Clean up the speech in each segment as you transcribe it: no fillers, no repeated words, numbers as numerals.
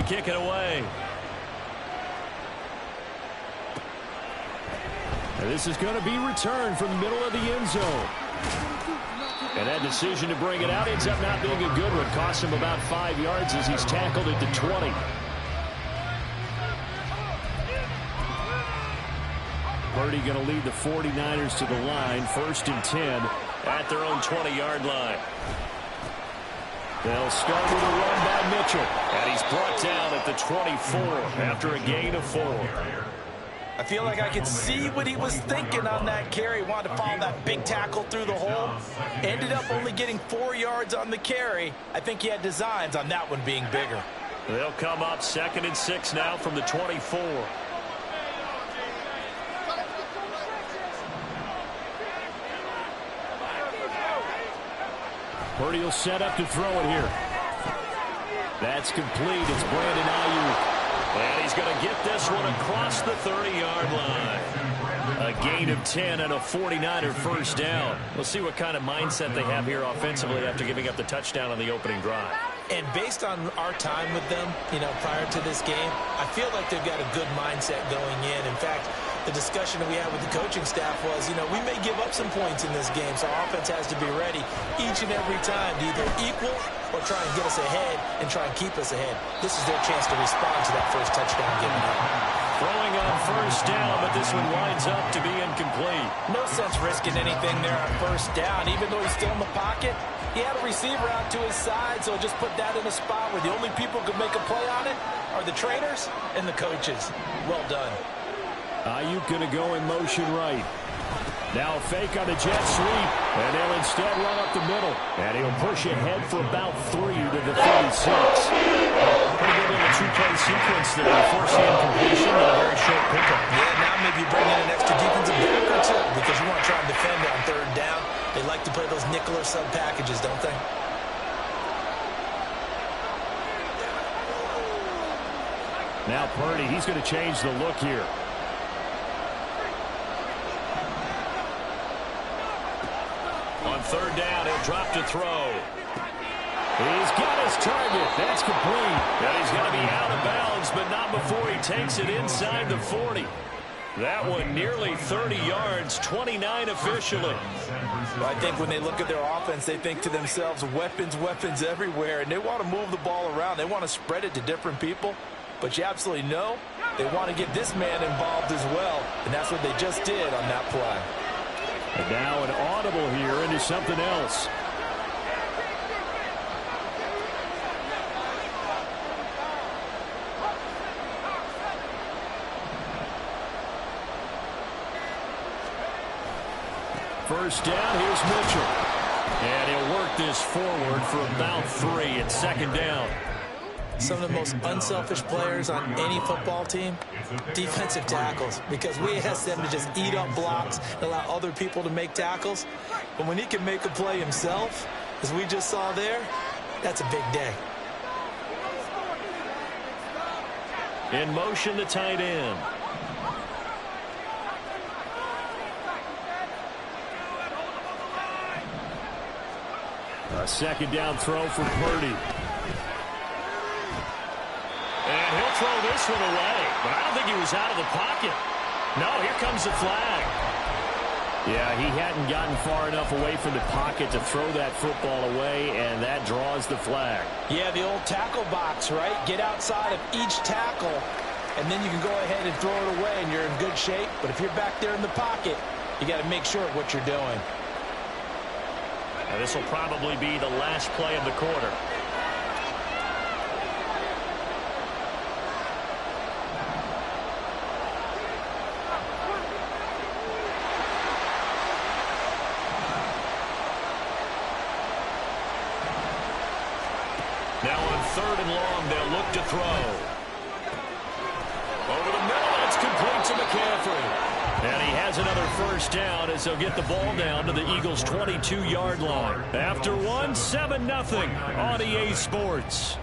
kick it away. And this is going to be returned from the middle of the end zone. And that decision to bring it out ends up not being a good one. Costs him about 5 yards as he's tackled at the 20. Purdy going to lead the 49ers to the line. 1st and 10 at their own 20-yard line. They'll start with a run by Mitchell. And he's brought down at the 24 after a gain of 4. I feel like I can see what he was thinking on that carry. Wanted to follow that big tackle through the hole. Ended up only getting 4 yards on the carry. I think he had designs on that one being bigger. They'll come up 2nd and 6 now from the 24. Purdy will set up to throw it here. That's complete. It's Brandon Ayuk. And he's going to get this one across the 30-yard line. A gain of 10 and a 49er first down. We'll see what kind of mindset they have here offensively after giving up the touchdown on the opening drive. And based on our time with them, prior to this game, I feel like they've got a good mindset going in. In fact, the discussion that we had with the coaching staff was, we may give up some points in this game, so our offense has to be ready each and every time to either equal or try and get us ahead and try and keep us ahead. This is their chance to respond to that first touchdown given up. Throwing on first down, but this one winds up to be incomplete. No sense risking anything there on first down, even though he's still in the pocket. He had a receiver out to his side, so just put that in a spot where the only people who could make a play on it are the trainers and the coaches. Well done. Ayuk going to go in motion right. Now a fake on the jet sweep, and they'll instead run up the middle. And he'll push ahead for about 3 to the 36. Pretty good little two-play sequence there. Forcing incompletion and a very short pickup. Yeah, now maybe you bring in an extra defensive back or two because you want to try and defend on 3rd down. They like to play those nickel or sub packages, don't they? Now Purdy, he's going to change the look here. On 3rd down, he'll drop to throw. He's got his target. That's complete. And he's going to be out of bounds, but not before he takes it inside the 40. That one nearly 30 yards, 29 officially. Well, I think when they look at their offense, they think to themselves, weapons, weapons everywhere, and they want to move the ball around. They want to spread it to different people, but you absolutely know they want to get this man involved as well, and that's what they just did on that play. And now an audible here into something else. First down, here's Mitchell. And he'll work this forward for about 3 at 2nd down. Some of the most unselfish players on any football team, defensive tackles, because we ask them to just eat up blocks and allow other people to make tackles. But when he can make a play himself, as we just saw there, that's a big day. In motion, the tight end. A 2nd down throw for Purdy. And he'll throw this one away. But I don't think he was out of the pocket. No, here comes the flag. Yeah, he hadn't gotten far enough away from the pocket to throw that football away, and that draws the flag. Yeah, the old tackle box, right? Get outside of each tackle, and then you can go ahead and throw it away, and you're in good shape. But if you're back there in the pocket, you got to make sure of what you're doing. Now, this will probably be the last play of the quarter. Now on 3rd and long, they'll look to throw. Over the middle, it's complete to McCaffrey. And he has another first down as they'll get the ball down to the Eagles' 22-yard line. After one, 7-0 on EA Sports.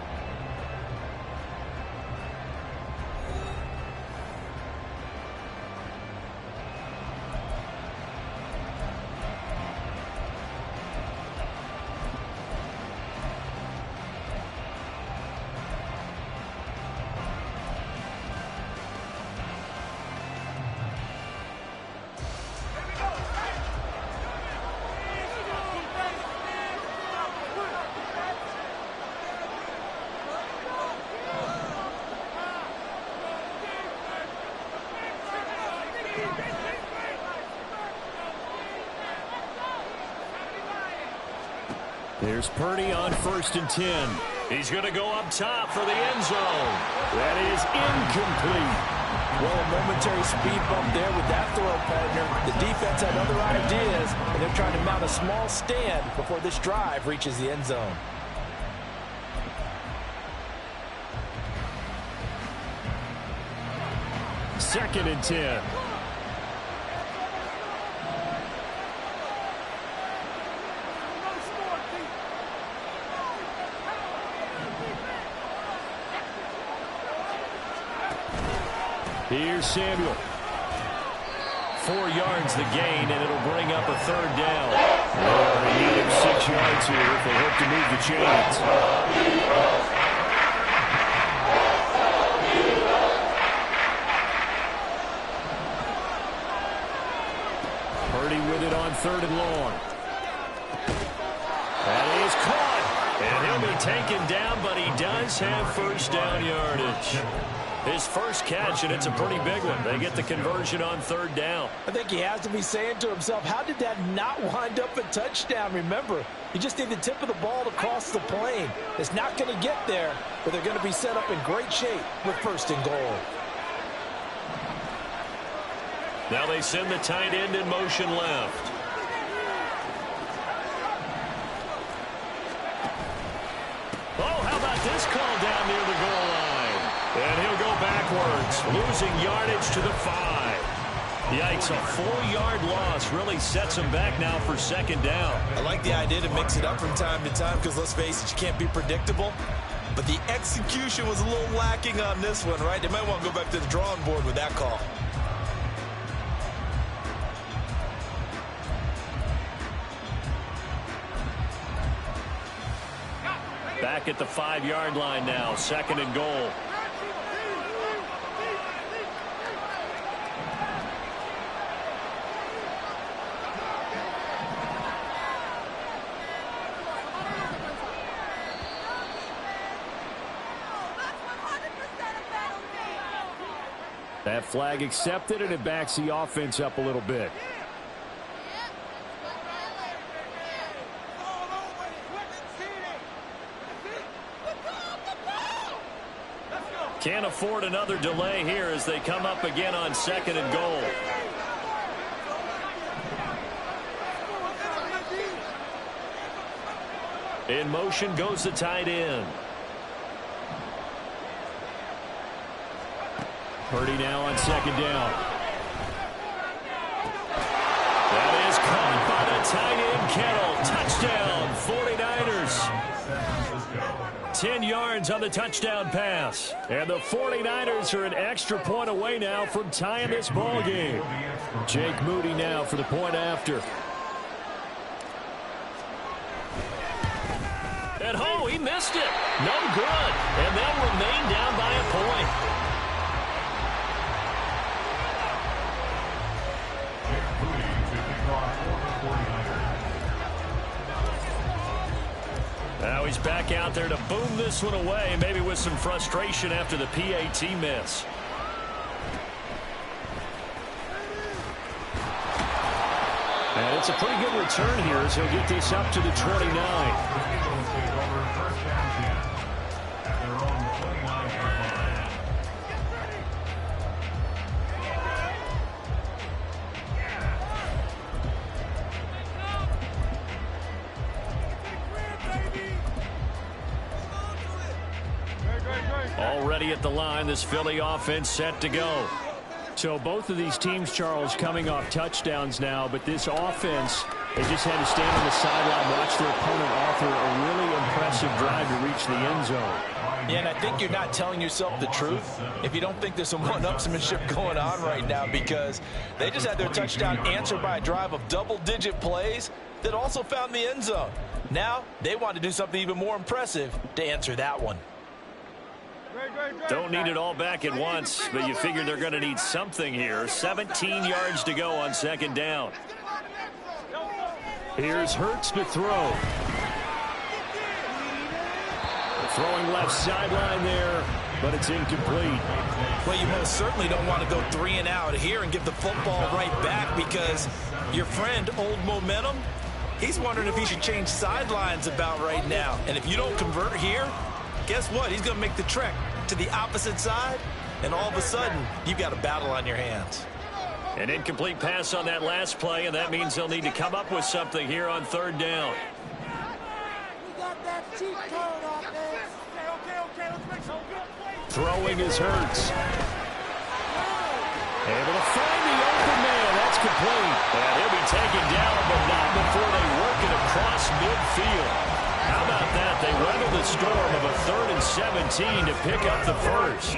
There's Purdy on 1st and 10. He's going to go up top for the end zone. That is incomplete. Well, a momentary speed bump there with that throw, partner. The defense had other ideas, and they're trying to mount a small stand before this drive reaches the end zone. Second and 10. Here's Samuel. 4 yards the gain, and it'll bring up a 3rd down. They need him 6 yards here if they hope to move the chains. Purdy with it on 3rd and long. That is caught. And he'll be taken down, but he does have 1st down yardage. His first catch, and it's a pretty big one. They get the conversion on 3rd down. I think he has to be saying to himself, how did that not wind up a touchdown? Remember, you just need the tip of the ball to cross the plane. It's not going to get there, but they're going to be set up in great shape with 1st and goal. Now they send the tight end in motion left. Oh, how about this call down near the goal line? And he'll go backwards, losing yardage to the 5. Yikes, a 4-yard loss really sets him back now for 2nd down. I like the idea to mix it up from time to time because, let's face it, you can't be predictable. But the execution was a little lacking on this one, right? They might want to go back to the drawing board with that call. Back at the 5-yard line now, 2nd and goal. That flag accepted, and it backs the offense up a little bit. Can't afford another delay here as they come up again on 2nd and goal. In motion goes the tight end. Purdy now on 2nd down. That is caught by the tight end, Kittle. Touchdown, 49ers. 10 yards on the touchdown pass. And the 49ers are an extra point away now from tying this ball game. Jake Moody now for the point after. And oh, he missed it. No good. And they'll remain down by a point. Now he's back out there to boom this one away, maybe with some frustration after the PAT miss. And it's a pretty good return here as he'll get this up to the 29. Already at the line, this Philly offense set to go. So both of these teams, Charles, coming off touchdowns now, but this offense, they just had to stand on the sideline, watch their opponent offer a really impressive drive to reach the end zone. Yeah, and I think you're not telling yourself the truth if you don't think there's some one-upsmanship going on right now, because they just had their touchdown answered by a drive of double-digit plays that also found the end zone. Now they want to do something even more impressive to answer that one. Don't need it all back at once, but you figure they're going to need something here. 17 yards to go on 2nd down. Here's Hurts to throw. Throwing left sideline there, but it's incomplete. Well, you most certainly don't want to go 3 and out here and give the football right back because your friend, Old Momentum, he's wondering if he should change sidelines about right now. And if you don't convert here, guess what? He's going to make the trek to the opposite side, and all of a sudden, you've got a battle on your hands. An incomplete pass on that last play, and that means they'll need to come up with something here on 3rd down. Throwing is Hurts. Able to find the open man. That's complete. And he'll be taken down, but not before they work it across midfield. How about that? They weather the storm of a 3rd and 17 to pick up the first.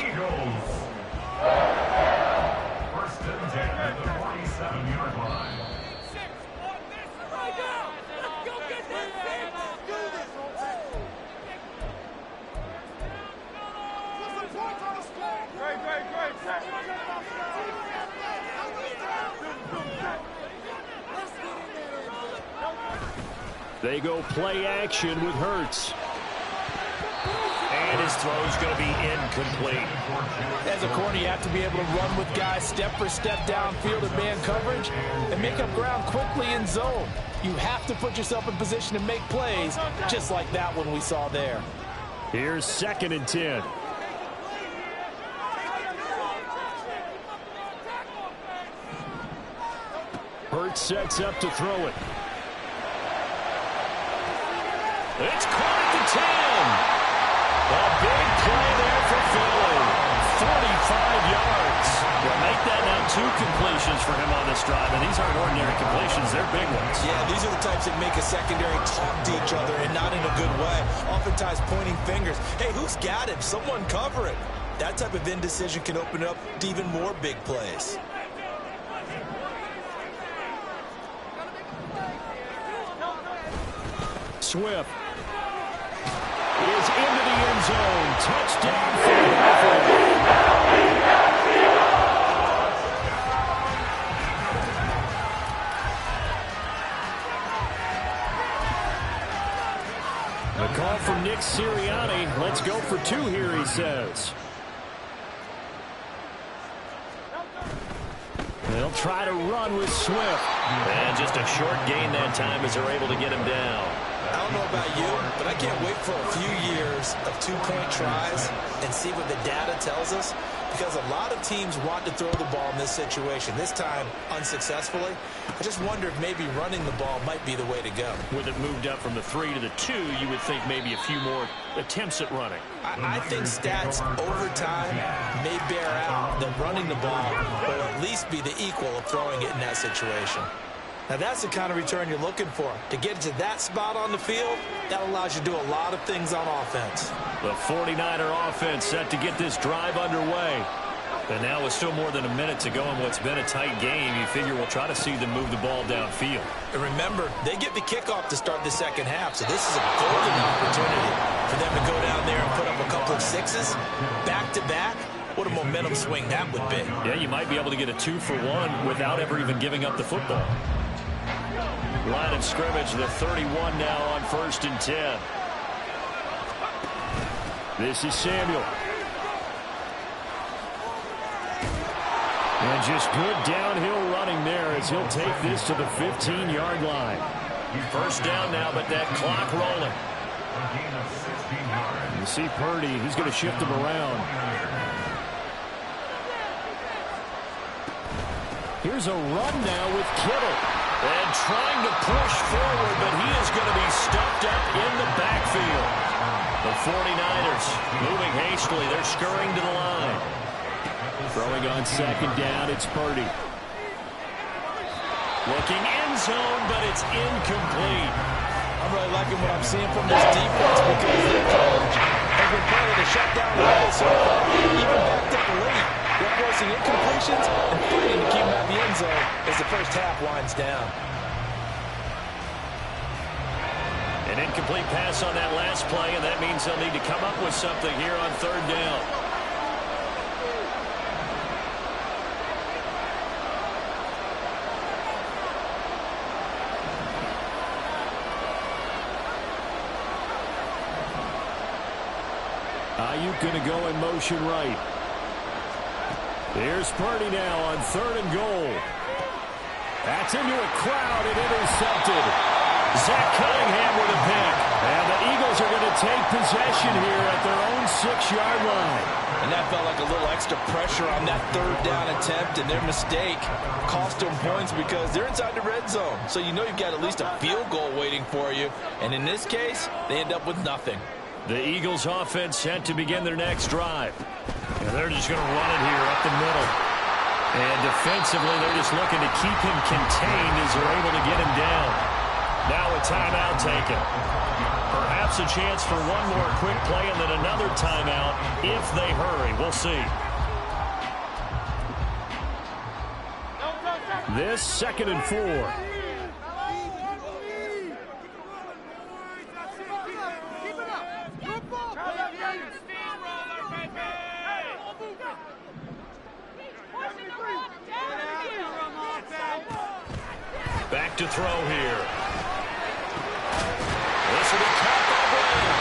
First and 10 at the 47-yard line. They go play action with Hurts. And his throw's going to be incomplete. As a corner, you have to be able to run with guys step for step downfield in man coverage and make up ground quickly in zone. You have to put yourself in position to make plays, just like that one we saw there. Here's 2nd and 10. Hurts sets up to throw it. It's caught at the 10. A big play there for Philly. 45 yards. Well, make that now 2 completions for him on this drive, and these aren't ordinary completions. They're big ones. Yeah, these are the types that make a secondary talk to each other, and not in a good way. Oftentimes pointing fingers. Hey, who's got him? Someone cover it. That type of indecision can open up to even more big plays. Swift is into the end zone. Touchdown, Philadelphia. The call from Nick Sirianni. Let's go for 2 here, he says. They'll try to run with Swift. And just a short gain that time as they're able to get him down. I don't know about you, but I can't wait for a few years of 2-point tries and see what the data tells us, because a lot of teams want to throw the ball in this situation. This time, unsuccessfully. I just wonder if maybe running the ball might be the way to go. With it moved up from the 3 to the 2, you would think maybe a few more attempts at running. I think stats over time may bear out that running the ball will at least be the equal of throwing it in that situation. Now, that's the kind of return you're looking for. To get to that spot on the field, that allows you to do a lot of things on offense. The 49er offense set to get this drive underway. And now with still more than a minute to go in what's been a tight game, you figure we'll try to see them move the ball downfield. And remember, they get the kickoff to start the second half, so this is a golden opportunity for them to go down there and put up a couple of 6s back-to-back. What a momentum swing that would be. Yeah, you might be able to get a 2-for-1 without ever even giving up the football. Line of scrimmage, the 31 now on 1st and 10. This is Samuel. And just good downhill running there as he'll take this to the 15-yard line. 1st down now, but that clock rolling. You see Purdy, he's going to shift him around. Here's a run now with Kittle. And trying to push forward, but he is going to be stuffed up in the backfield. The 49ers moving hastily. They're scurrying to the line. Throwing on 2nd down, it's Purdy. Looking end zone, but it's incomplete. I'm really liking what I'm seeing from this defense because their coach has been playing the shutdown role so far, even backed up late. They're forcing incompletions and fighting to keep them out of the end zone as the first half winds down. An incomplete pass on that last play, and that means they'll need to come up with something here on 3rd down. Ayuk going to go in motion right. Here's Purdy now on 3rd and goal. That's into a crowd and intercepted. Zach Cunningham with a pick. And the Eagles are going to take possession here at their own 6-yard line. And that felt like a little extra pressure on that 3rd down attempt, and their mistake cost them points because they're inside the red zone. So you know you've got at least a field goal waiting for you. And in this case, they end up with nothing. The Eagles offense set to begin their next drive. And they're just going to run it here up the middle. And defensively, they're just looking to keep him contained as they're able to get him down. Now a timeout taken. Perhaps a chance for one more quick play and then another timeout if they hurry. We'll see. This 2nd and 4. Back to throw here. This will be caught by Brown.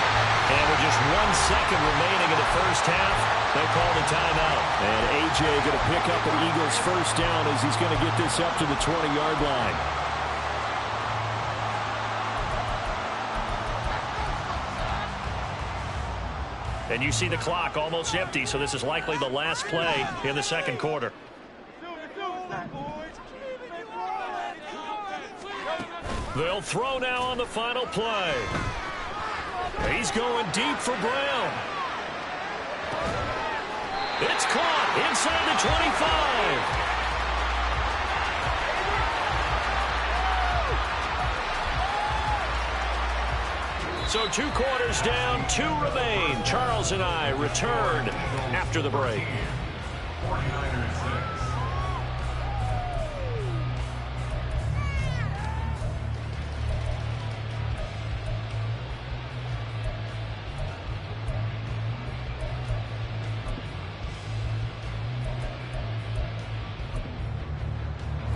And with just 1 second remaining in the first half, they call the timeout. And A.J. going to pick up an Eagles first down as he's going to get this up to the 20-yard line. And you see the clock almost empty, so this is likely the last play in the 2nd quarter. They'll throw now on the final play. He's going deep for Brown. It's caught inside the 25. So 2 quarters down, 2 remain. Charles and I return after the break. 49ers 6.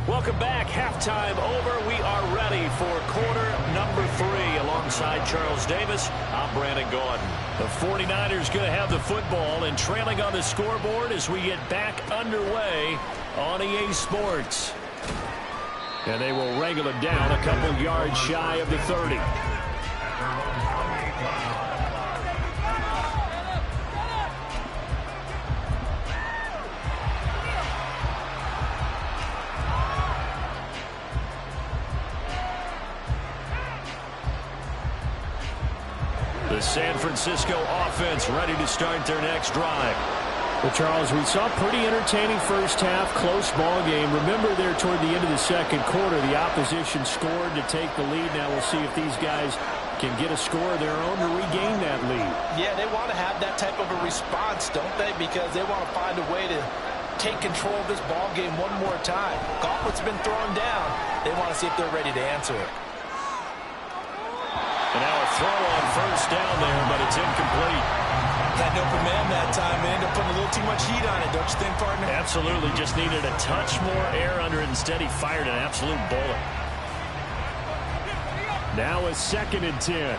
Welcome back. Halftime over. We are ready for quarter number 3. Alongside Charles Davis, I'm Brandon Gaudin. The 49ers going to have the football and trailing on the scoreboard as we get back underway on EA Sports. And they will wrangle it down a couple yards shy of the 30. The San Francisco offense ready to start their next drive. Well, Charles, we saw a pretty entertaining first half, close ball game. Remember there toward the end of the 2nd quarter, the opposition scored to take the lead. Now we'll see if these guys can get a score of their own to regain that lead. Yeah, they want to have that type of a response, don't they? Because they want to find a way to take control of this ball game one more time. Gauntlet's been thrown down. They want to see if they're ready to answer it. And now a throw on first down there, but it's incomplete. Had no command that time. They ended up putting a little too much heat on it, don't you think, partner? Absolutely. Just needed a touch more air under it. Instead, he fired an absolute bullet. Now a 2nd and 10.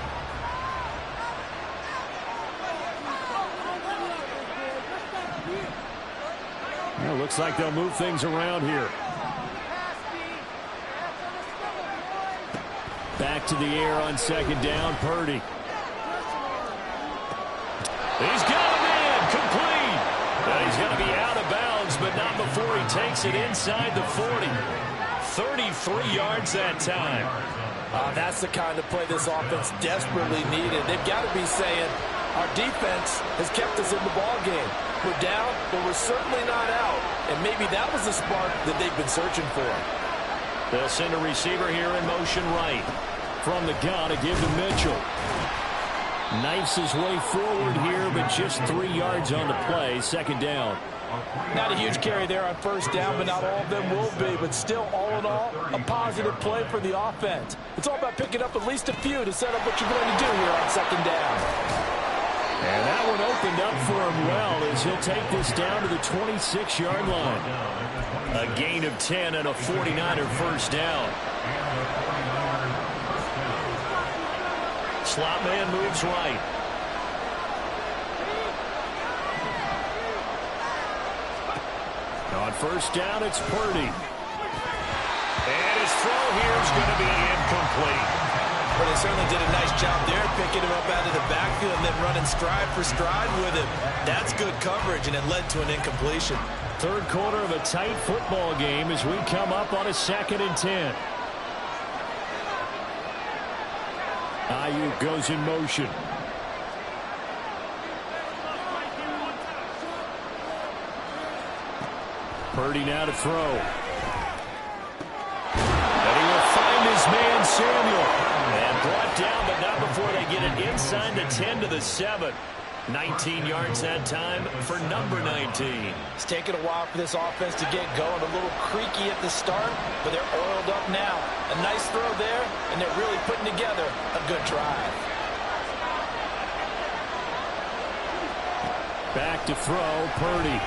Well, looks like they'll move things around here. Back to the air on 2nd down, Purdy. He's got him in, complete. He's going to be out of bounds, but not before he takes it inside the 40. 33 yards that time. That's the kind of play this offense desperately needed. They've got to be saying, our defense has kept us in the ball game. We're down, but we're certainly not out. And maybe that was the spark that they've been searching for. They'll send a receiver here in motion right. From the gun to give to Mitchell. Knifes his way forward here, but just 3 yards on the play. 2nd down. Not a huge carry there on first down, but not all of them will be. But still, all in all, a positive play for the offense. It's all about picking up at least a few to set up what you're going to do here on 2nd down. And that one opened up for him well as he'll take this down to the 26-yard line. A gain of 10 and a 49er first down. Slot man moves right. first down, it's Purdy. And his throw here is going to be incomplete. Well, they certainly did a nice job there, picking him up out of the backfield and then running stride for stride with him. That's good coverage, and it led to an incompletion. Third quarter of a tight football game as we come up on a 2nd and 10. Ayuk goes in motion. Purdy now to throw. And he will find his man Samuel. And brought down, but not before they get it inside the 10 to the 7. 19 yards that time for number 19. It's taken a while for this offense to get going. A little creaky at the start, but they're oiled up now. A nice throw there, and they're really putting together a good drive. Back to throw, Purdy.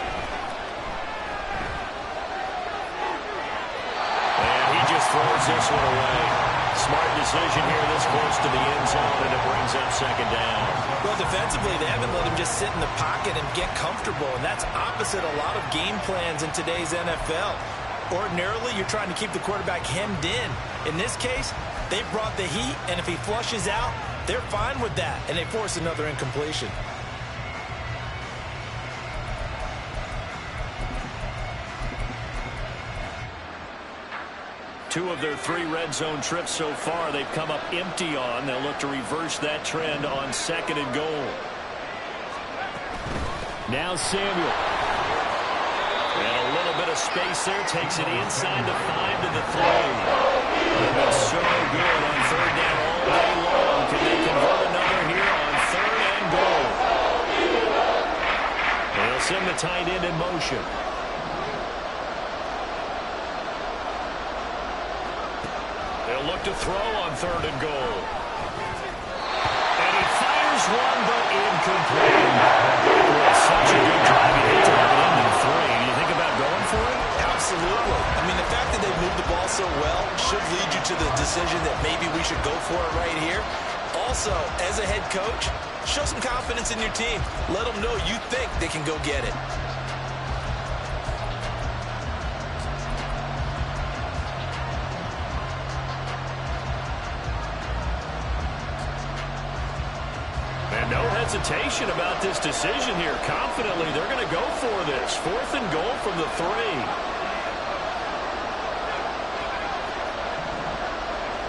And he just throws this one away. Smart decision here this close to the end zone, and it brings up 2nd down. Well, defensively, they haven't let him just sit in the pocket and get comfortable, and that's opposite a lot of game plans in today's NFL. Ordinarily, you're trying to keep the quarterback hemmed in. In this case, they brought the heat, and if he flushes out, they're fine with that, and they force another incompletion. Two of their 3 red zone trips so far they've come up empty on. They'll look to reverse that trend on 2nd and goal. Now Samuel. And a little bit of space there. Takes it inside the 5 to the 3. They've been so good on 3rd down all day long. Can they convert another here on 3rd and goal? They'll send the tight end in motion. They'll look to throw on 3rd and goal. And he fires one, but incomplete. Well, such a good drive. You hate to have it into the 3. Do you think about going for it? Absolutely. I mean, the fact that they moved the ball so well should lead you to the decision that maybe we should go for it right here. Also, as a head coach, show some confidence in your team. Let them know you think they can go get it. No hesitation about this decision here. Confidently, they're going to go for this. 4th and goal from the 3.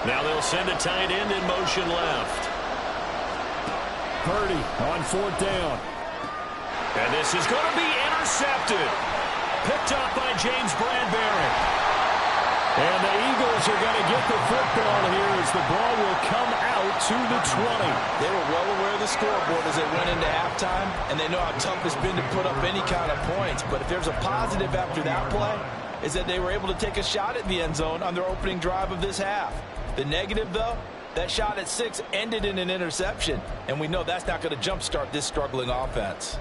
Now they'll send a tight end in motion left. Purdy on 4th down. And this is going to be intercepted. Picked up by James Bradbury. And the Eagles are going to get the football here as the ball will come out to the 20. They were well aware of the scoreboard as they went into halftime, and they know how tough it's been to put up any kind of points. But if there's a positive after that play, is that they were able to take a shot at the end zone on their opening drive of this half. The negative, though, that shot at 6 ended in an interception, and we know that's not going to jumpstart this struggling offense.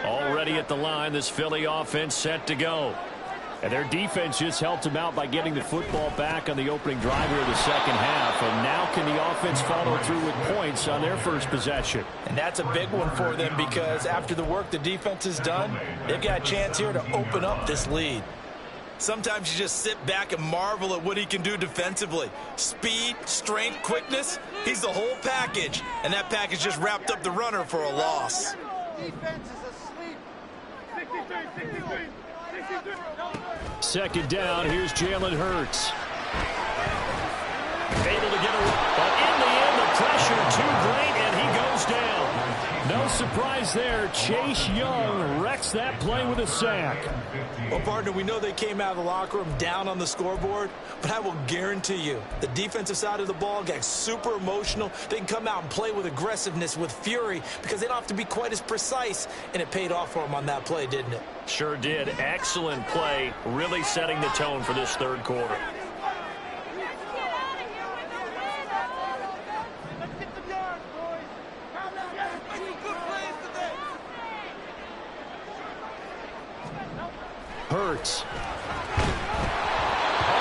Already at the line, this Philly offense set to go. And their defense just helped them out by getting the football back on the opening drive here of the 2nd half. And now can the offense follow through with points on their first possession? And that's a big one for them because after the work the defense has done, they've got a chance here to open up this lead. Sometimes you just sit back and marvel at what he can do defensively. Speed, strength, quickness, he's the whole package. And that package just wrapped up the runner for a loss. Defense is asleep. 63. 2nd down, here's Jalen Hurts. Able to get a run, but in the end, the pressure too great, and he goes down. No surprise there. Chase Young wrecks that play with a sack. Well, partner, we know they came out of the locker room down on the scoreboard, but I will guarantee you the defensive side of the ball got super emotional. They can come out and play with aggressiveness, with fury, because they don't have to be quite as precise, and it paid off for them on that play, didn't it? Sure did. Excellent play, really setting the tone for this 3rd quarter. Hurts. Oh,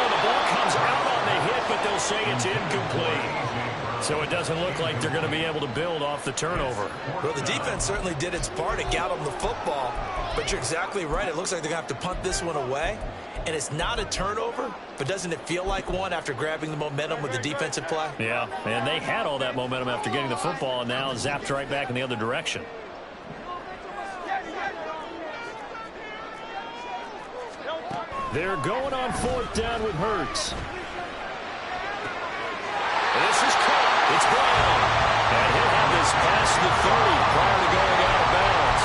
the ball comes out on the hit, but they'll will say it's incomplete. So it doesn't look like they're going to be able to build off the turnover. Well, the defense certainly did its part to get them the football. But you're exactly right. It looks like they're going to have to punt this one away. And it's not a turnover, but doesn't it feel like one after grabbing the momentum with the defensive play? Yeah, and they had all that momentum after getting the football and now zapped right back in the other direction. They're going on 4th down with Hurts. This is caught. It's Brown. And he'll have this past the 30 prior to going out of bounds.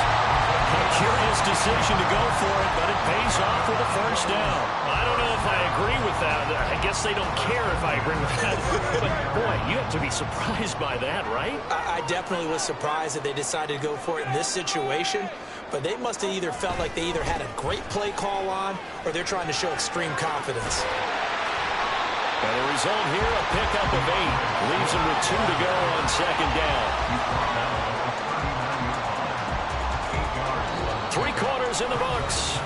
A curious decision to go for it, but it pays off with a 1st down. I don't know if I agree with that. I guess they don't care if I agree with that. But, boy, you have to be surprised by that, right? I definitely was surprised that they decided to go for it in this situation. But they must have either felt like they either had a great play call on or they're trying to show extreme confidence. And the result here, a pickup of 8. Leaves them with 2 to go on 2nd down. 3 quarters in the books.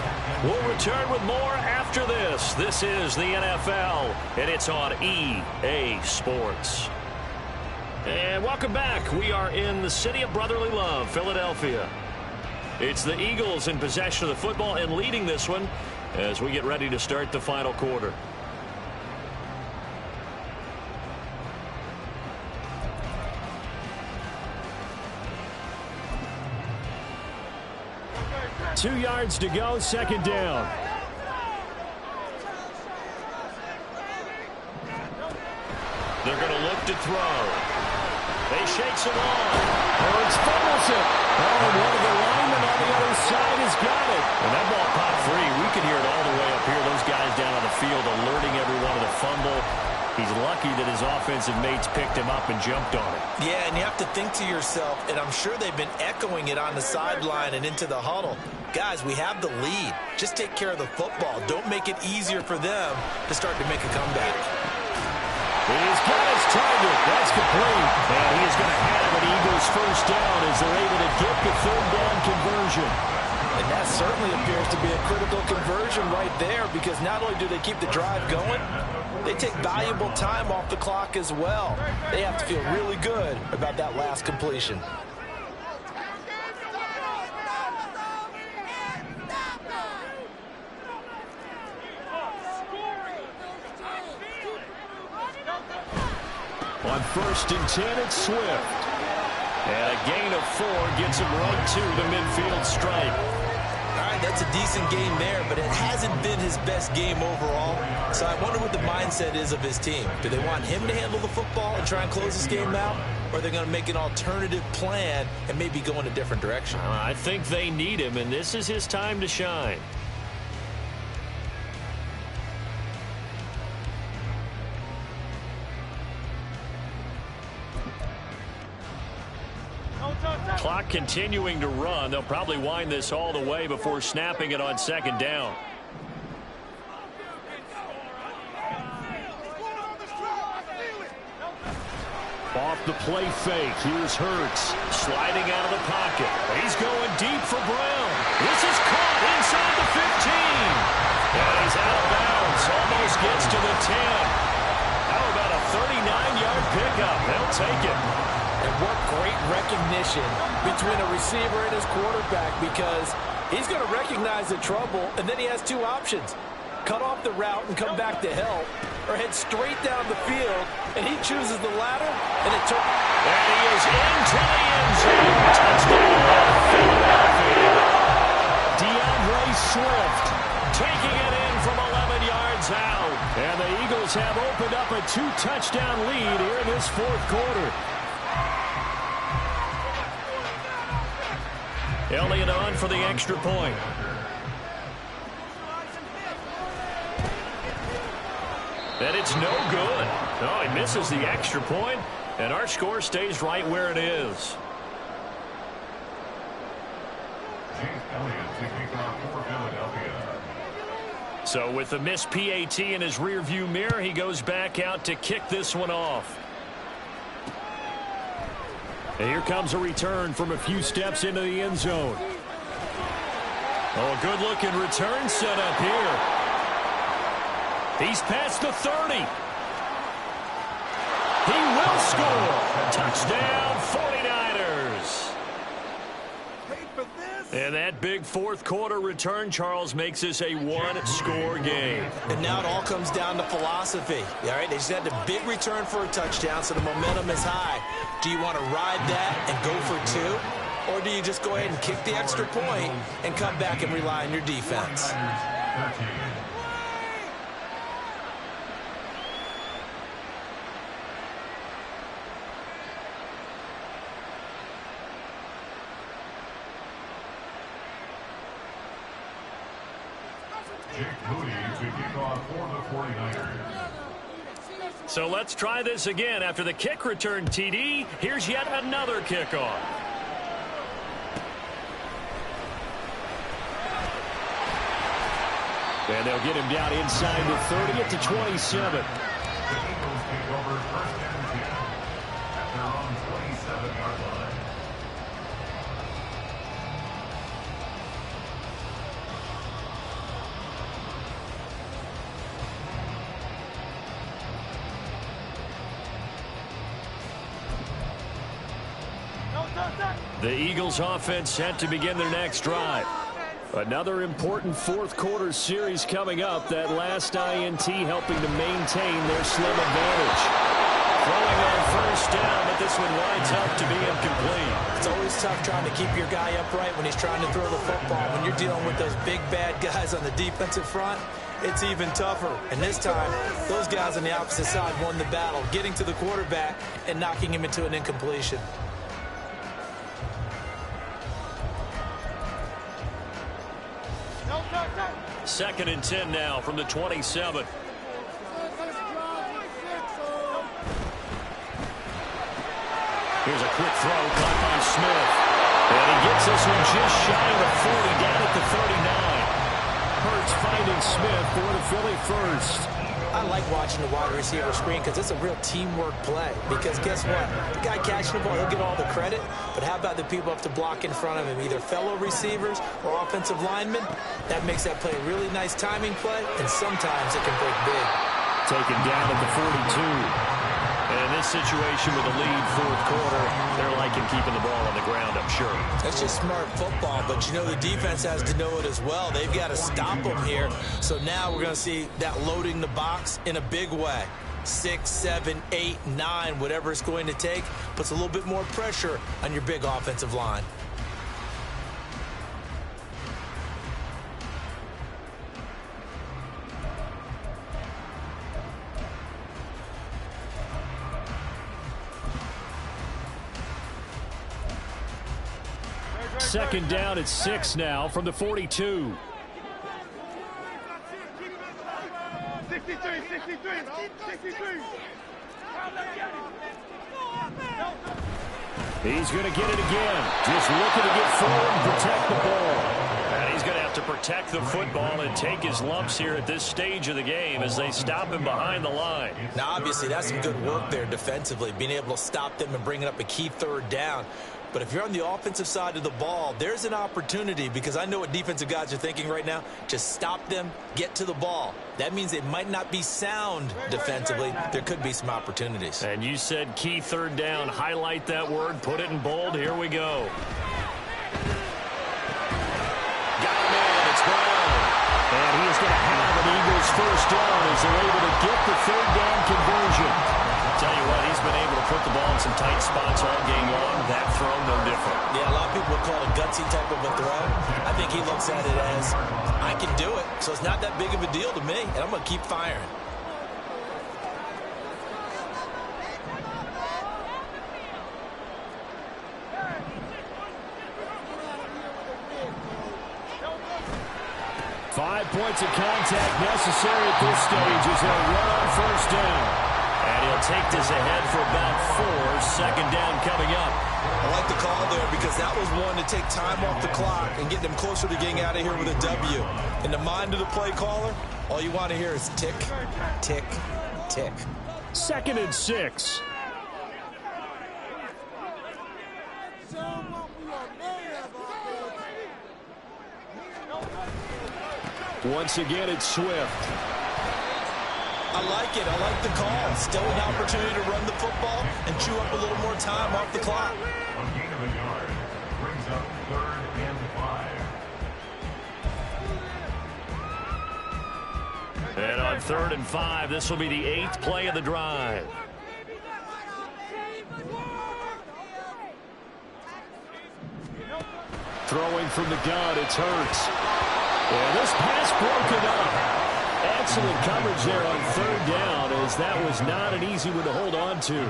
We'll return with more after this. This is the NFL, and it's on EA Sports. And welcome back. We are in the city of brotherly love, Philadelphia. It's the Eagles in possession of the football and leading this one as we get ready to start the final quarter. Two yards to go, 2nd down. They're going to look to throw. They shakes it on. Hurts fumbles it. Oh, and one of the linemen on the other side has got it. And that ball popped free. We can hear it all the way up here. Those guys down on the field alerting everyone of the fumble. He's lucky that his offensive mates picked him up and jumped on it. Yeah, and you have to think to yourself, and I'm sure they've been echoing it on the sideline and into the huddle. Guys, we have the lead. Just take care of the football. Don't make it easier for them to start to make a comeback. He's got his target. That's complete. And he is going to have an Eagles 1st down as they're able to get the 3rd down conversion. And that certainly appears to be a critical conversion right there because not only do they keep the drive going, they take valuable time off the clock as well. They have to feel really good about that last completion. On 1st and 10, it's Swift. And a gain of 4 gets him right to the midfield stripe. All right, that's a decent game there, but it hasn't been his best game overall. So I wonder what the mindset is of his team. Do they want him to handle the football and try and close this game out? Or are they going to make an alternative plan and maybe go in a different direction? I think they need him, and this is his time to shine. Clock continuing to run. They'll probably wind this all the way before snapping it on 2nd down. Off the play fake. Here's Hurts sliding out of the pocket. He's going deep for Brown. This is caught inside the 15. And he's out of bounds. Almost gets to the 10. How about a 39-yard pickup? They'll take it. And what great recognition between a receiver and his quarterback because he's going to recognize the trouble, and then he has 2 options. Cut off the route and come back to help, or head straight down the field, and he chooses the latter, and it took... And he is into the end zone. Touchdown, Philadelphia. DeAndre Swift taking it in from 11 yards out. And the Eagles have opened up a 2-touchdown lead here in this 4th quarter. Elliott on for the extra point. And it's no good. No, he misses the extra point, and our score stays right where it is. So with the missed PAT in his rearview mirror, he goes back out to kick this one off. And here comes a return from a few steps into the end zone. Oh, a good-looking return set up here. He's past the 30. He will score. Touchdown, 49ers. And that big fourth quarter return, Charles, makes this a one-score game. And now it all comes down to philosophy. All right, they just had a big return for a touchdown, so the momentum is high. Do you want to ride that and go for two? Or do you just go ahead and kick the extra point and come back and rely on your defense? Jake Moody to kick off for the 49ers. So let's try this again. After the kick return TD, here's yet another kickoff. And they'll get him down inside the 30 at the 27. The Eagles take over first and 10 at their own 27-yard line. The Eagles offense set to begin their next drive. Another important fourth quarter series coming up. That last INT helping to maintain their slim advantage. Throwing on first down, but this one winds up to be incomplete. It's always tough trying to keep your guy upright when he's trying to throw the football. When you're dealing with those big bad guys on the defensive front, it's even tougher. And this time, those guys on the opposite side won the battle, getting to the quarterback and knocking him into an incompletion. Second and 10 now from the 27. Here's a quick throw caught by Smith. And he gets this one just shy of the 40 down at the 39. Hurts finding Smith for the Philly first. I like watching the wide receiver screen because it's a real teamwork play. Because guess what? The guy catching the ball, he'll get all the credit. But how about the people up to block in front of him, either fellow receivers or offensive linemen? That makes that play a really nice timing play, and sometimes it can break big. Taken down at the 42. And in this situation with a lead fourth quarter, they're liking keeping the ball on the ground, I'm sure. That's just smart football, but you know the defense has to know it as well. They've got to stop them here. So now we're going to see that loading the box in a big way. 6, 7, 8, 9, whatever it's going to take, puts a little bit more pressure on your big offensive line. Second down at 6 now from the 42. 63. He's going to get it again. Just looking to get forward and protect the ball. And he's going to have to protect the football and take his lumps here at this stage of the game as they stop him behind the line. Now, obviously, that's some good work there defensively, being able to stop them and bringing up a key third down. But if you're on the offensive side of the ball, there's an opportunity, because I know what defensive guys are thinking right now. Just stop them, get to the ball. That means they might not be sound defensively. There could be some opportunities. And you said key third down. Highlight that word. Put it in bold. Here we go. Got him in. It's gone. And he is going to have an Eagles first down as they're able to get the third down conversion. Tell you what, he's been able to put the ball in some tight spots all game long. That throw, no different. Yeah, a lot of people would call it a gutsy type of a throw. I think he looks at it as, I can do it, so it's not that big of a deal to me, and I'm going to keep firing. Five points of contact necessary at this stage as they'll run on first down. And he'll take this ahead for about 4. Second down coming up. I like the call there because that was one to take time off the clock and get them closer to getting out of here with a W. In the mind of the play caller, all you want to hear is tick, tick, tick. Second and 6. Once again, it's Swift. I like it. I like the call. Still an opportunity to run the football and chew up a little more time off the clock. A gain of a yard brings up 3rd and 5. And on 3rd and 5, this will be the 8th play of the drive. Throwing from the gun, it's Hurts. And this pass broken up. Excellent coverage there on 3rd down, as that was not an easy one to hold on to.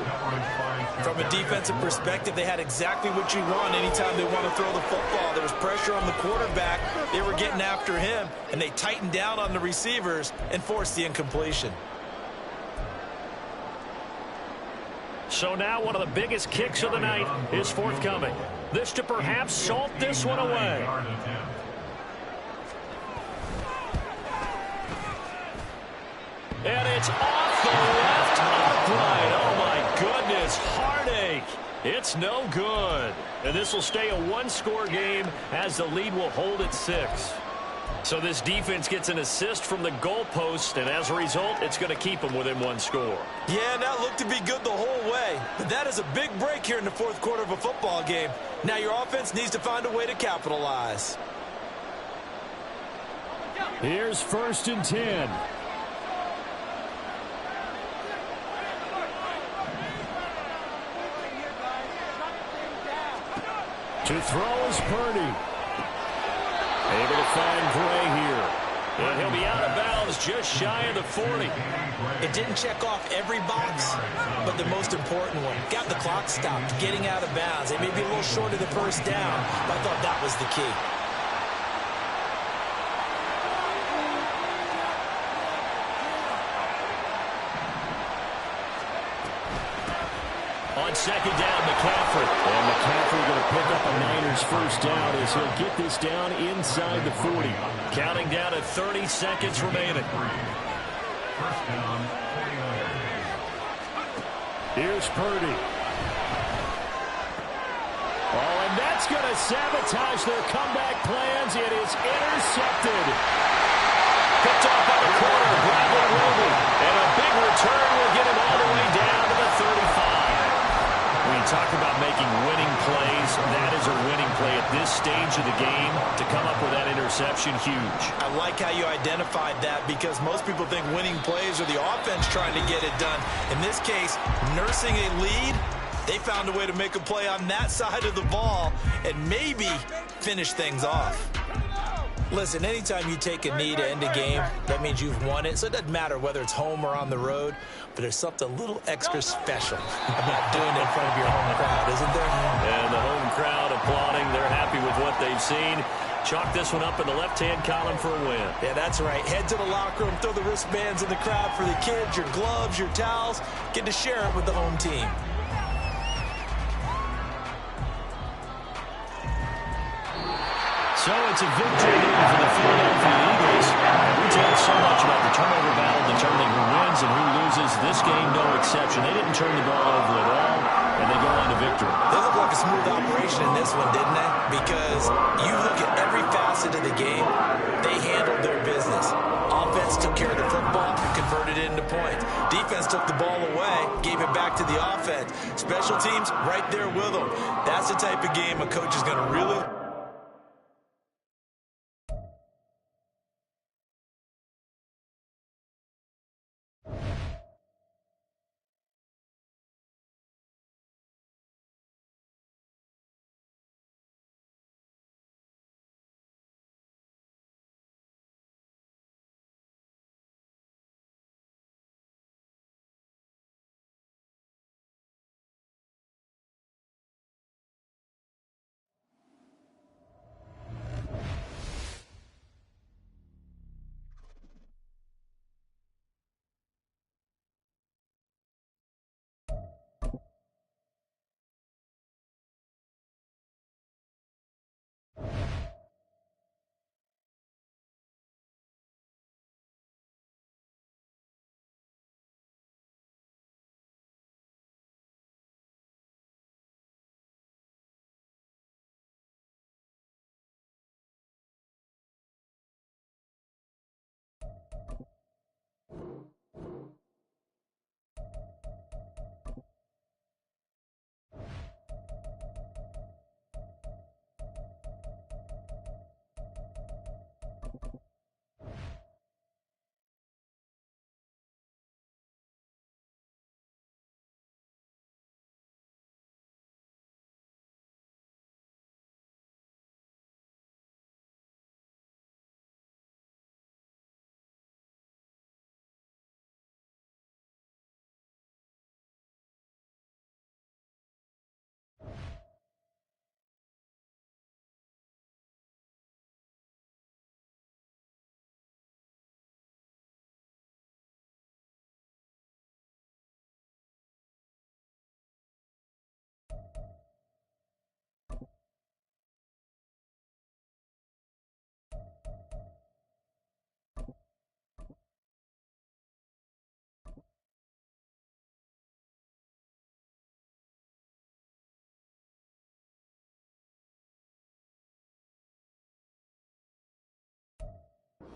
From a defensive perspective, they had exactly what you want anytime they want to throw the football. There was pressure on the quarterback. They were getting after him, and they tightened down on the receivers and forced the incompletion. So now one of the biggest kicks of the night is forthcoming. This to perhaps salt this one away. And it's off the left upright. Oh, my goodness. Heartache. It's no good. And this will stay a one-score game as the lead will hold at 6. So this defense gets an assist from the goalpost, and as a result, it's going to keep them within 1 score. Yeah, and that looked to be good the whole way. But that is a big break here in the 4th quarter of a football game. Now your offense needs to find a way to capitalize. Here's 1st and 10. To throw is Purdy. Able to find Gray here. And he'll be out of bounds just shy of the 40. It didn't check off every box, but the most important one. Got the clock stopped, getting out of bounds. They may be a little short of the 1st down, but I thought that was the key. On 2nd down, McCaffrey. And McCaffrey going to pick up a Niners 1st down as he'll get this down inside the 40. Counting down at 30 seconds remaining. 1st down, 49. Here's Purdy. Oh, and that's going to sabotage their comeback plans. It is intercepted. Picked off by the corner, Bradley Roby. And a big return will get him all the way down to the 35. When you talk about making winning plays, that is a winning play at this stage of the game. To come up with that interception, huge. I like how you identified that, because most people think winning plays are the offense trying to get it done. In this case, nursing a lead, they found a way to make a play on that side of the ball and maybe finish things off. Listen, anytime you take a knee to end a game, that means you've won it. So it doesn't matter whether it's home or on the road, but there's something a little extra special about doing it in front of your home crowd, isn't there? And the home crowd applauding. They're happy with what they've seen. Chalk this one up in the left-hand column for a win. Yeah, that's right. Head to the locker room, throw the wristbands in the crowd for the kids, your gloves, your towels. Get to share it with the home team. So it's a victory for the Philadelphia Eagles. We talked so much about the turnover battle determining who wins and who loses. This game, no exception. They didn't turn the ball over at all, and they go on to victory. They look like a smooth operation in this one, didn't they? Because you look at every facet of the game, they handled their business. Offense took care of the football, converted it into points. Defense took the ball away, gave it back to the offense. Special teams, right there with them. That's the type of game a coach is going to really...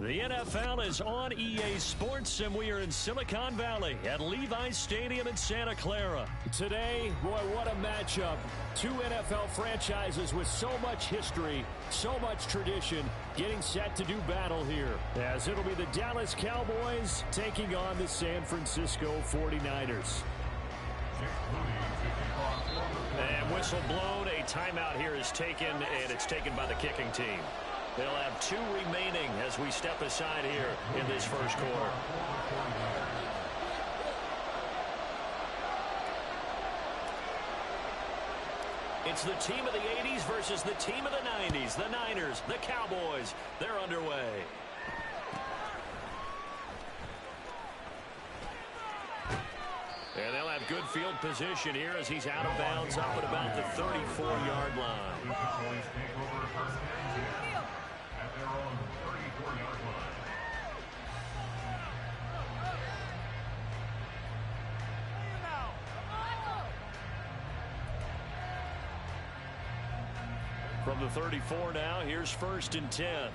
The NFL is on EA Sports, and we are in Silicon Valley at Levi's Stadium in Santa Clara. Today, boy, what a matchup. Two NFL franchises with so much history, so much tradition, getting set to do battle here, as it'll be the Dallas Cowboys taking on the San Francisco 49ers. And whistle blown, a timeout here is taken, and it's taken by the kicking team. They'll have 2 remaining as we step aside here in this first quarter. It's the team of the 80s versus the team of the 90s. The Niners, the Cowboys, they're underway. And they'll have good field position here as he's out of bounds up at about the 34-yard line. At their own 34-yard line. From the 34 now, here's 1st and 10.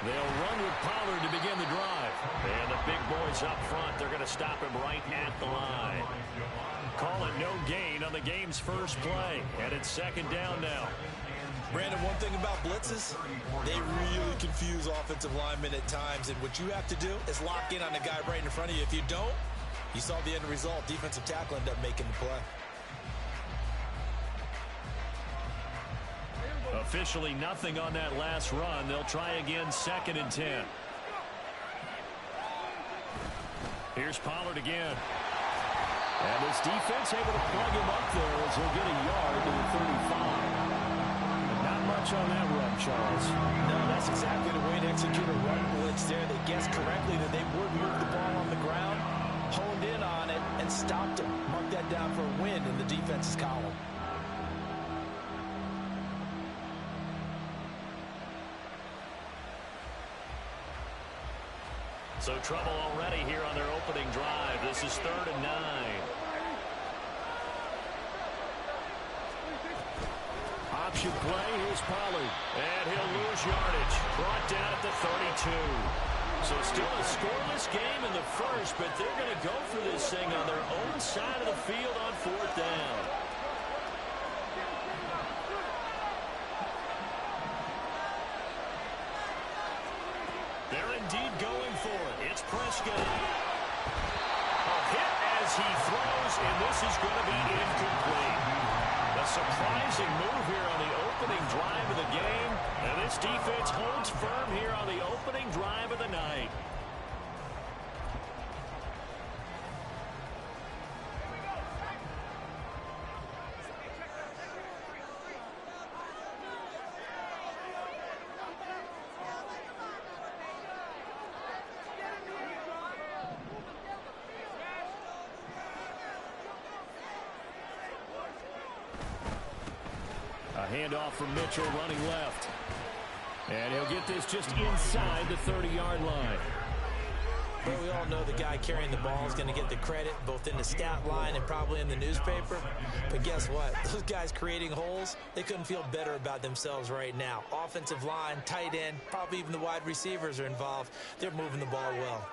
They'll run with Pollard to begin the drive. And the big boys up front, they're going to stop him right at the line. Call it no gain on the game's first play. And it's 2nd down now. Brandon, one thing about blitzes, they really confuse offensive linemen at times. And what you have to do is lock in on the guy right in front of you. If you don't, you saw the end result. Defensive tackle ended up making the play. Officially nothing on that last run. They'll try again, 2nd and 10. Here's Pollard again. And this defense able to plug him up there as he'll get a yard to the 35. But not much on that run, Charles. No, that's exactly the way to execute a run blitz there. They guessed correctly that they would move the ball on the ground, honed in on it, and stopped him. Mark that down for a win in the defense's column. So trouble already here on their opening drive. This is 3rd and 9. Option play, here's Pollard. And he'll lose yardage. Brought down at the 32. So still a scoreless game in the first, but they're going to go for this thing on their own side of the field on 4th down. They're indeed going for it. It's Prescott. A hit as he throws, and this is going to be incomplete. A surprising move here on the opening drive of the game, and this defense holds firm here on the opening drive of the night. A handoff from Mitchell running left. And he'll get this just inside the 30-yard line. Well, we all know the guy carrying the ball is going to get the credit both in the stat line and probably in the newspaper. But guess what? Those guys creating holes, they couldn't feel better about themselves right now. Offensive line, tight end, probably even the wide receivers are involved. They're moving the ball well.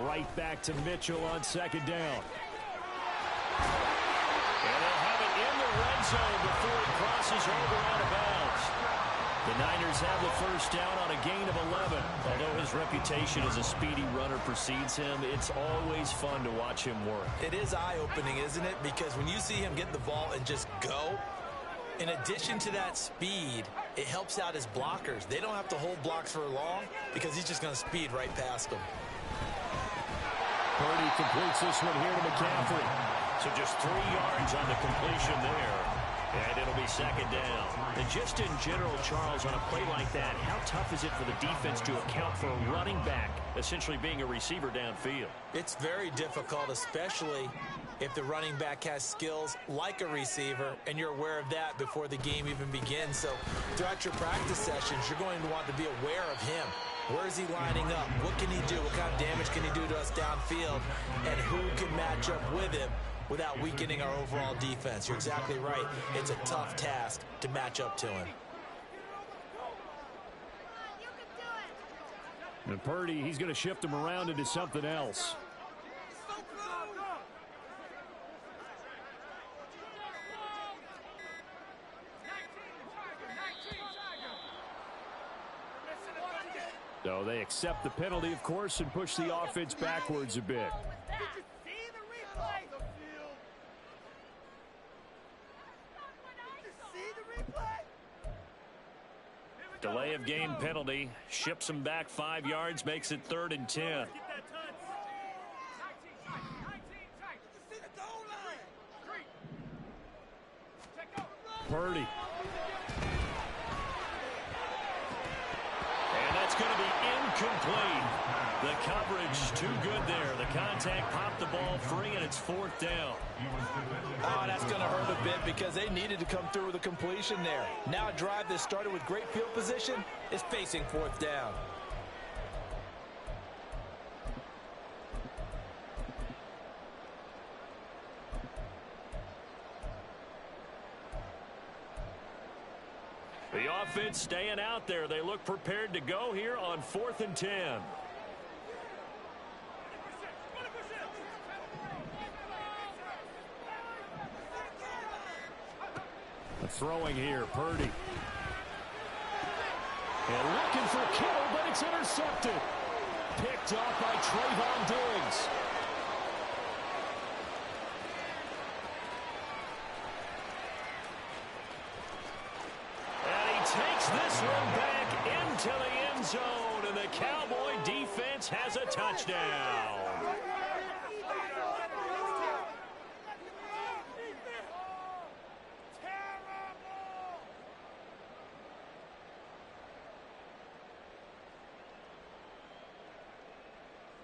Right back to Mitchell on 2nd down. And they'll have it in the red zone before he crosses over out of bounds. The Niners have the 1st down on a gain of 11. Although his reputation as a speedy runner precedes him, it's always fun to watch him work. It is eye-opening, isn't it? Because when you see him get the ball and just go, in addition to that speed, it helps out his blockers. They don't have to hold blocks for long because he's just going to speed right past them. Purdy completes this one here to McCaffrey. So just 3 yards on the completion there. And it'll be 2nd down. And just in general, Charles, on a play like that, how tough is it for the defense to account for a running back essentially being a receiver downfield? It's very difficult, especially if the running back has skills like a receiver, and you're aware of that before the game even begins. So throughout your practice sessions, you're going to want to be aware of him. Where is he lining up? What can he do? What kind of damage can he do to us downfield? And who can match up with him without weakening our overall defense? You're exactly right. It's a tough task to match up to him. And Purdy, he's going to shift him around into something else. So they accept the penalty, of course, and push the offense backwards a bit. Did you see the replay? Did you see the replay? Delay of game penalty. Ships him back 5 yards, makes it 3rd and 10. Purdy. And that's going to be incomplete. The coverage too good there. The contact popped the ball free, and it's 4th down. Oh, that's going to hurt a bit because they needed to come through with a completion there. Now a drive that started with great field position is facing 4th down. The offense staying out there. They look prepared to go here on 4th and 10. Throwing here, Purdy. And looking for Kittle, but it's intercepted. Picked off by Trayvon Diggs. And he takes this one back into the end zone, and the Cowboy defense has a touchdown.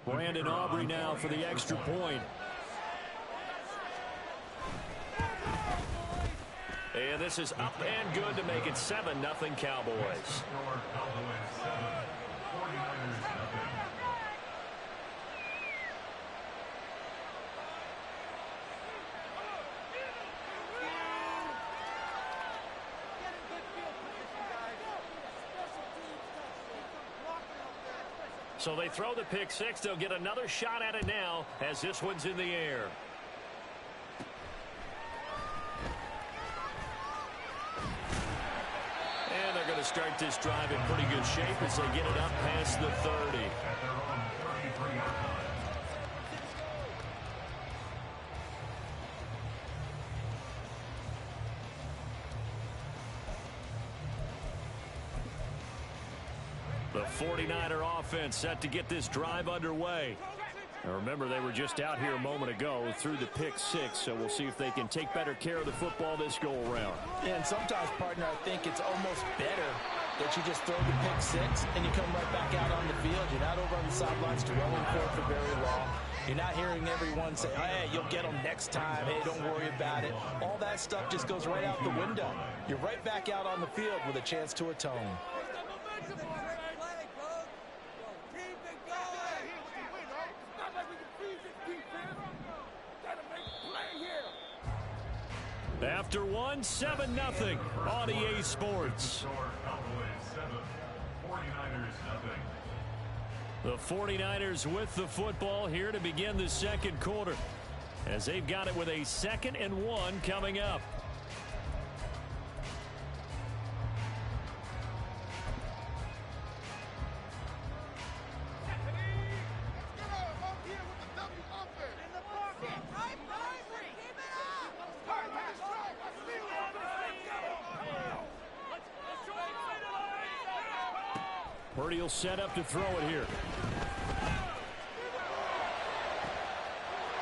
Brandon Aubrey now for the extra point. And this is up and good to make it 7-0 Cowboys. So they throw the pick six. They'll get another shot at it now as this one's in the air. And they're going to start this drive in pretty good shape as they get it up past the 30. The 49er offense set to get this drive underway. Now remember, they were just out here a moment ago through the pick six, so we'll see if they can take better care of the football this go-around. Yeah, and sometimes, partner, I think it's almost better that you just throw the pick six and you come right back out on the field. You're not over on the sidelines dwelling for very long. You're not hearing everyone say, hey, you'll get them next time. Hey, don't worry about it. All that stuff just goes right out the window. You're right back out on the field with a chance to atone. After one, 7-0 on EA Sports. The 49ers with the football here to begin the second quarter, as they've got it with a 2nd and 1 coming up. Purdy will set up to throw it here.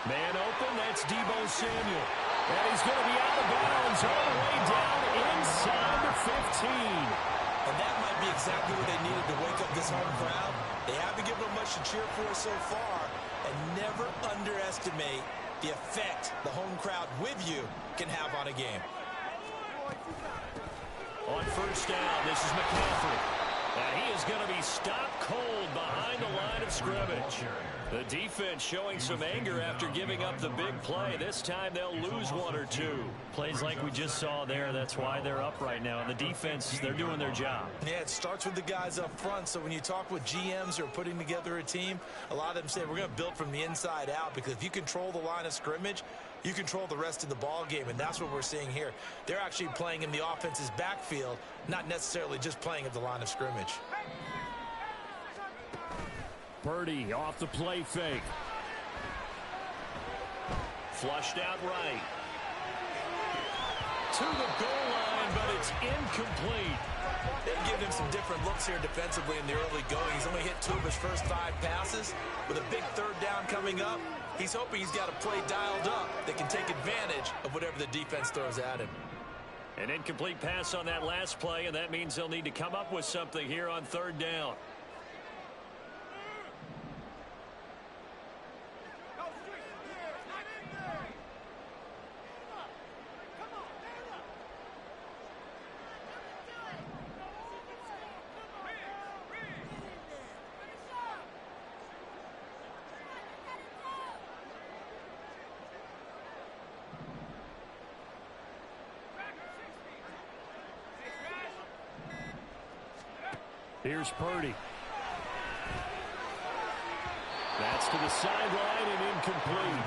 Man open, that's Deebo Samuel. And he's going to be out of bounds all the way down inside the 15. And that might be exactly what they needed to wake up this home crowd. They haven't given them much to cheer for so far. And never underestimate the effect the home crowd with you can have on a game. On first down, this is McCaffrey. And he is going to be stopped cold behind the line of scrimmage. The defense showing some anger after giving up the big play. This time they'll lose one or two. Plays like we just saw there. That's why they're up right now. And the defense, they're doing their job. Yeah, it starts with the guys up front. So when you talk with GMs who are putting together a team, a lot of them say we're going to build from the inside out, because if you control the line of scrimmage, you control the rest of the ball game, and that's what we're seeing here. They're actually playing in the offense's backfield, not necessarily just playing at the line of scrimmage. Purdy off the play fake. Flushed out right. To the goal line, but it's incomplete. They've given him some different looks here defensively in the early going. He's only hit 2 of his first 5 passes. With a big third down coming up, he's hoping he's got a play dialed up that can take advantage of whatever the defense throws at him. An incomplete pass on that last play, and that means they'll need to come up with something here on third down. Here's Purdy. That's to the sideline and incomplete.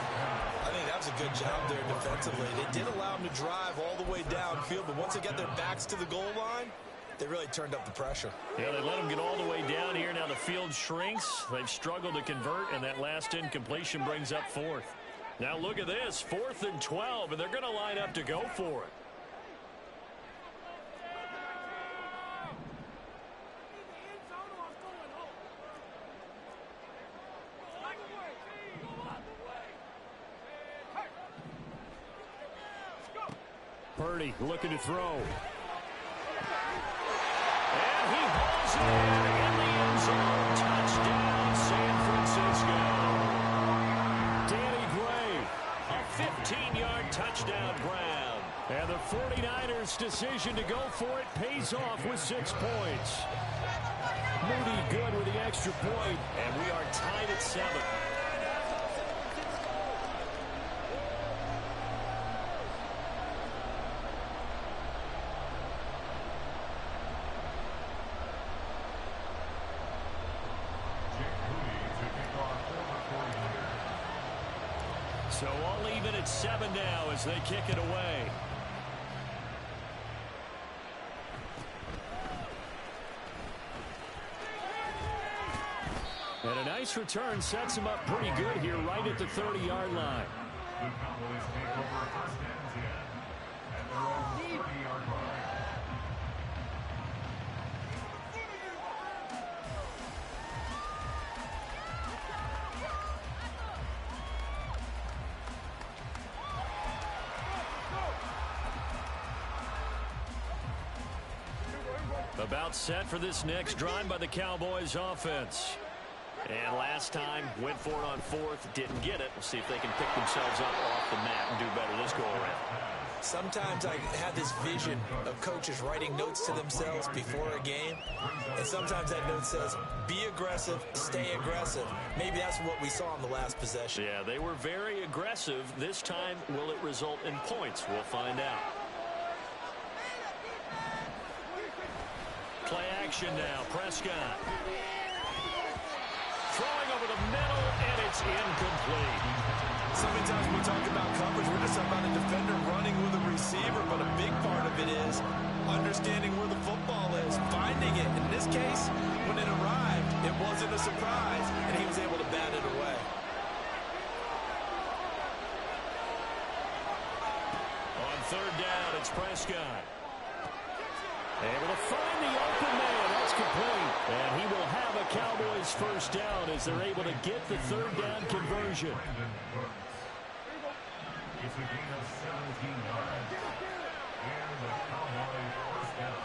I think that was a good job there defensively. They did allow him to drive all the way downfield, but once they got their backs to the goal line, they really turned up the pressure. Yeah, they let him get all the way down here. Now the field shrinks. They've struggled to convert, and that last incompletion brings up 4th. Now look at this, 4th and 12, and they're going to line up to go for it. Purdy looking to throw. And he hauls it in the end zone. Touchdown, San Francisco. Danny Gray, a 15-yard touchdown grab. And the 49ers' decision to go for it pays off with 6 points. Moody good with the extra point, and we are tied at 7. So all even at 7 now as they kick it away. And a nice return sets him up pretty good here right at the 30-yard line. The Cowboys take over 1st and 10 at their own 30-yard line. About set for this next drive by the Cowboys offense. And last time, went for it on 4th, didn't get it. We'll see if they can pick themselves up off the mat and do better this go-around. Sometimes I have this vision of coaches writing notes to themselves before a game, and sometimes that note says, be aggressive, stay aggressive. Maybe that's what we saw in the last possession. Yeah, they were very aggressive. This time, will it result in points? We'll find out. Play action now, Prescott. Throwing over the middle, and it's incomplete. So many times when we talk about coverage, we're just about a defender running with a receiver, but a big part of it is understanding where the football is, finding it. In this case, when it arrived, it wasn't a surprise, and he was able to bat it away. On 3rd down, it's Prescott. Able to find the open man. That's complete. And he will have a Cowboys 1st down as they're able to get the 3rd down conversion. It's a gain of 17 yards. And the Cowboys 1st down.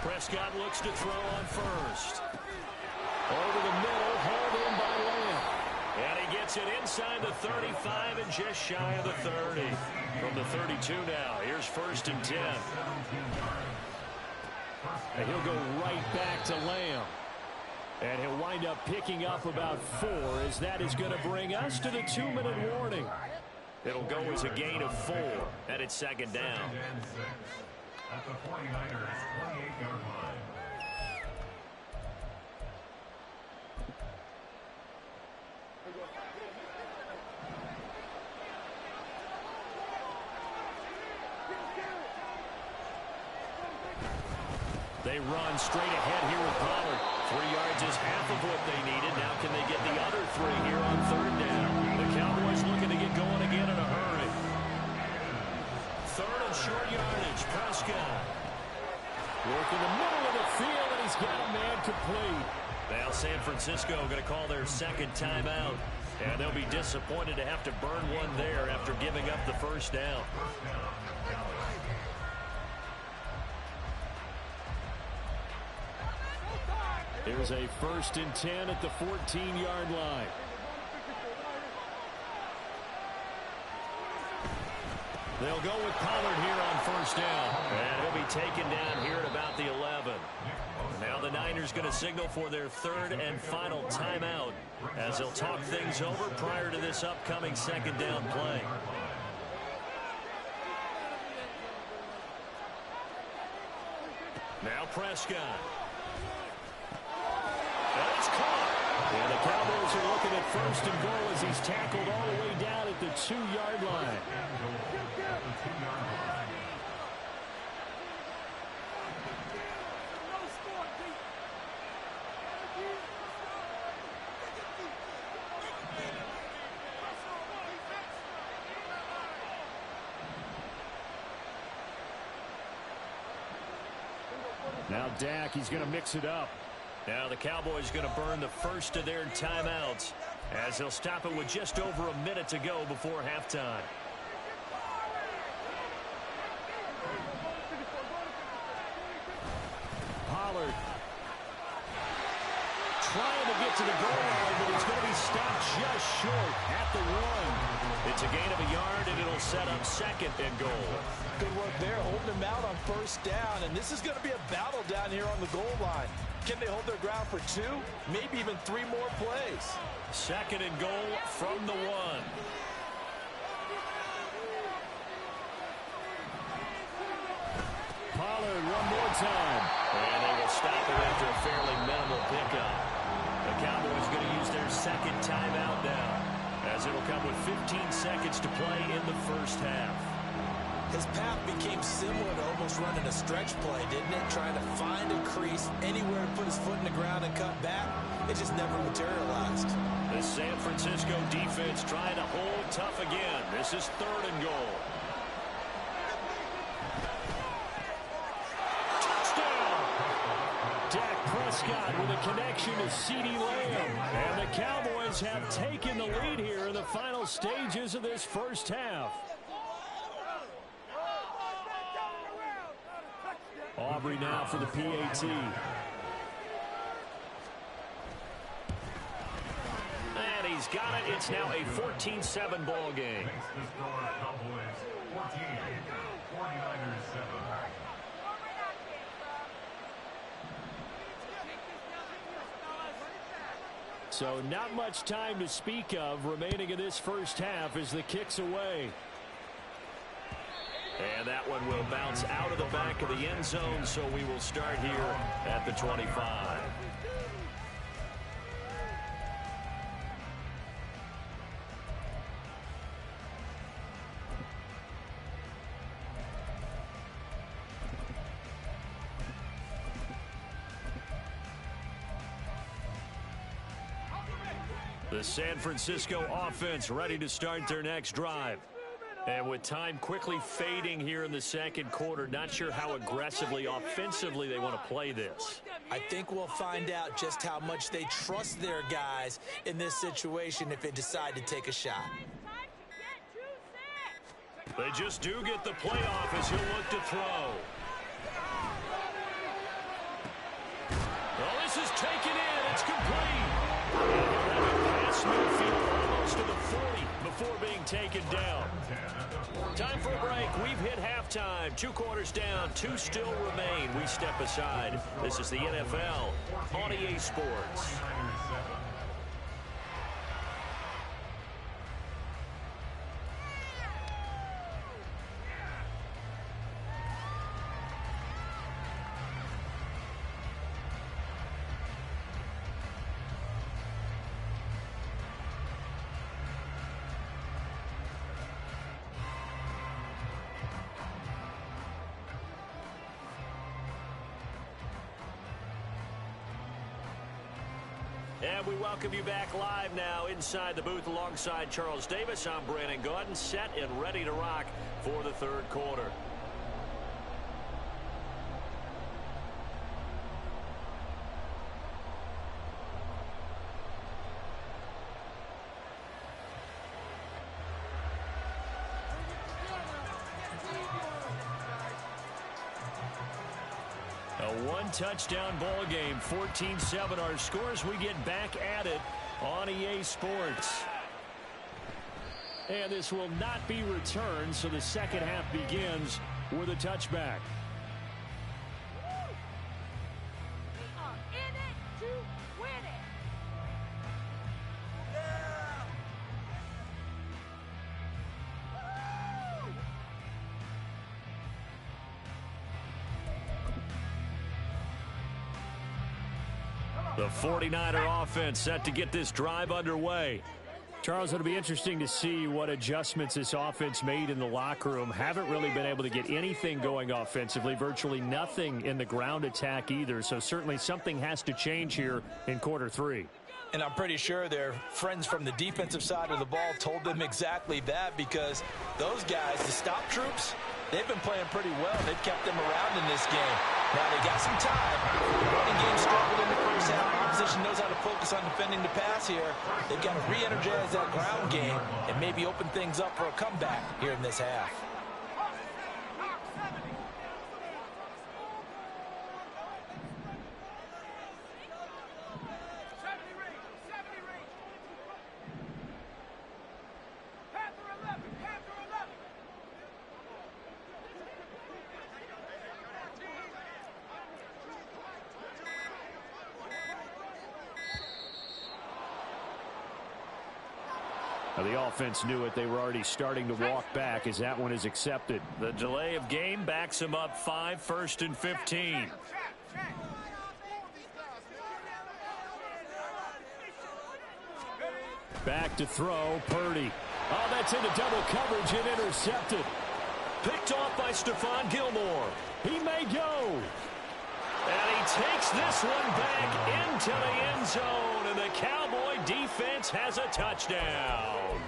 Prescott looks to throw on 1st. Over the middle, hauled in by Lamb. And he gets it inside the 35 and just shy of the 30. From the 32 now, here's 1st and 10. And he'll go right back to Lamb. And he'll wind up picking up about 4, as that is going to bring us to the 2-minute warning. It'll go as a gain of 4, and it's second down. At the 49ers 28-yard line. They run straight ahead here with Pollard. 3 yards is half of what they needed. Now can they get the other 3 here on third down? The Cowboys looking to get going again in a hurry. Third and short yardage. Prescott. Work in the middle of the field, and he's got a man complete. Now San Francisco going to call their second timeout. And they'll be disappointed to have to burn one there after giving up the first down. Here's a 1st and 10 at the 14-yard line. They'll go with Pollard here on first down. And he'll be taken down here at about the 11. Now the Niners going to signal for their 3rd and final timeout as they'll talk things over prior to this upcoming second down play. Now Prescott. That's caught. And the Cowboys are looking at 1st and goal as he's tackled all the way down at the 2-yard line. Now Dak, he's going to mix it up. Now the Cowboys going to burn the first of their timeouts as they'll stop it with just over a minute to go before halftime. Pollard trying to get to the goal line, but he's going to be stopped just short at the 1. It's a gain of a yard, and it'll set up 2nd and goal. Good work there, holding them out on first down, and this is going to be a battle down here on the goal line. Can they hold their ground for 2, maybe even 3 more plays? 2nd and goal from the 1. Pollard one more time. And they will stop it after a fairly minimal pickup. The Cowboys going to use their 2nd timeout now, as it'll come with 15 seconds to play in the first half. His path became similar to almost running a stretch play, didn't it? Trying to find a crease, anywhere to put his foot in the ground and cut back. It just never materialized. The San Francisco defense trying to hold tough again. This is 3rd and goal. Touchdown! Dak Prescott with a connection to CeeDee Lamb. And the Cowboys have taken the lead here in the final stages of this first half. Aubrey now for the PAT. And he's got it. It's now a 14-7 ball game. The score, Cowboys 14, 49ers 7. So not much time to speak of remaining in this first half as the kick's away. And that one will bounce out of the back of the end zone, so we will start here at the 25. The San Francisco offense ready to start their next drive. And with time quickly fading here in the second quarter, not sure how aggressively, offensively they want to play this. I think we'll find out just how much they trust their guys in this situation if they decide to take a shot. They just do get the playoff as he'll look to throw. Well, this is taken in. It's complete. Pass midfield almost to the 40 before being taken down. Time for a break. We've hit halftime. halftime. 2 quarters down, 2 still remain. We step aside. This is the NFL on EA Sports. And we welcome you back live now inside the booth alongside Charles Davis. I'm Brandon Gaudin, set and ready to rock for the third quarter. A one-touchdown ball game, 14-7 our scores. We get back at it on EA Sports. And this will not be returned, so the second half begins with a touchback. We are in it to win it. The 49er offense set to get this drive underway. Charles, it'll be interesting to see what adjustments this offense made in the locker room. Haven't really been able to get anything going offensively, virtually nothing in the ground attack either. So certainly something has to change here in quarter 3. And I'm pretty sure their friends from the defensive side of the ball told them exactly that, because those guys, the stop troops, they've been playing pretty well. They've kept them around in this game. Now they got some time. The running game struggled in the first half. Opposition knows how to focus on defending the pass here. They've got to re-energize that ground game and maybe open things up for a comeback here in this half. The offense knew it. They were already starting to walk back as that one is accepted. The delay of game backs them up 5, 1st and 15. Back to throw, Purdy. Oh, that's into double coverage and intercepted. Picked off by Stephon Gilmore. He may go. And he takes this one back into the end zone, and the Cowboy defense has a touchdown.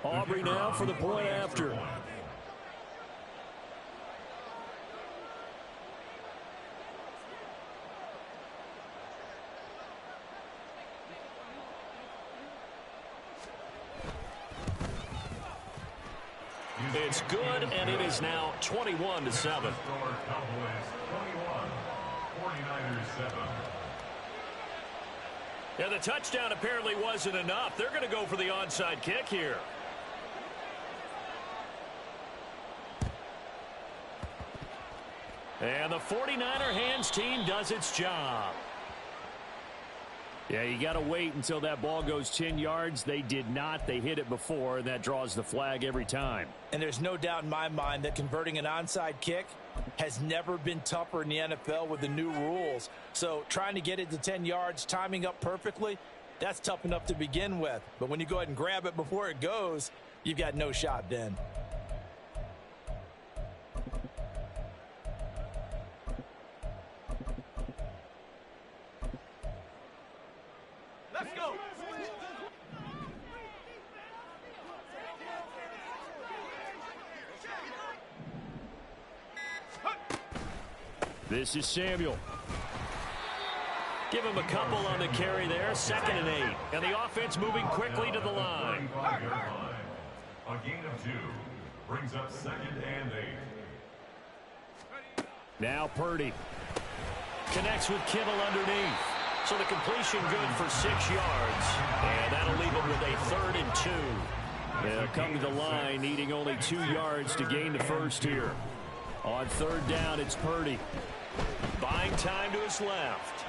Aubrey now for the point after. It's good, and it is now 21-7. Cowboys 21, 49ers 7. Yeah, the touchdown apparently wasn't enough. They're going to go for the onside kick here. And the 49er hands team does its job. Yeah, you got to wait until that ball goes 10 yards. They did not. They hit it before, and that draws the flag every time. And there's no doubt in my mind that converting an onside kick has never been tougher in the NFL with the new rules. So trying to get it to 10 yards, timing up perfectly, that's tough enough to begin with. But when you go ahead and grab it before it goes, you've got no shot then. Let's go. This is Samuel. Give him a couple on the carry there, 2nd and 8. And the offense moving quickly to the line. A gain of 2 brings up 2nd and 8. Now Purdy. Connects with Kittle underneath. So the completion good for 6 yards. And that'll leave him with a 3rd and 2. They'll come to the line, needing only 2 yards to gain the first here. On third down, it's Purdy. Buying time to his left.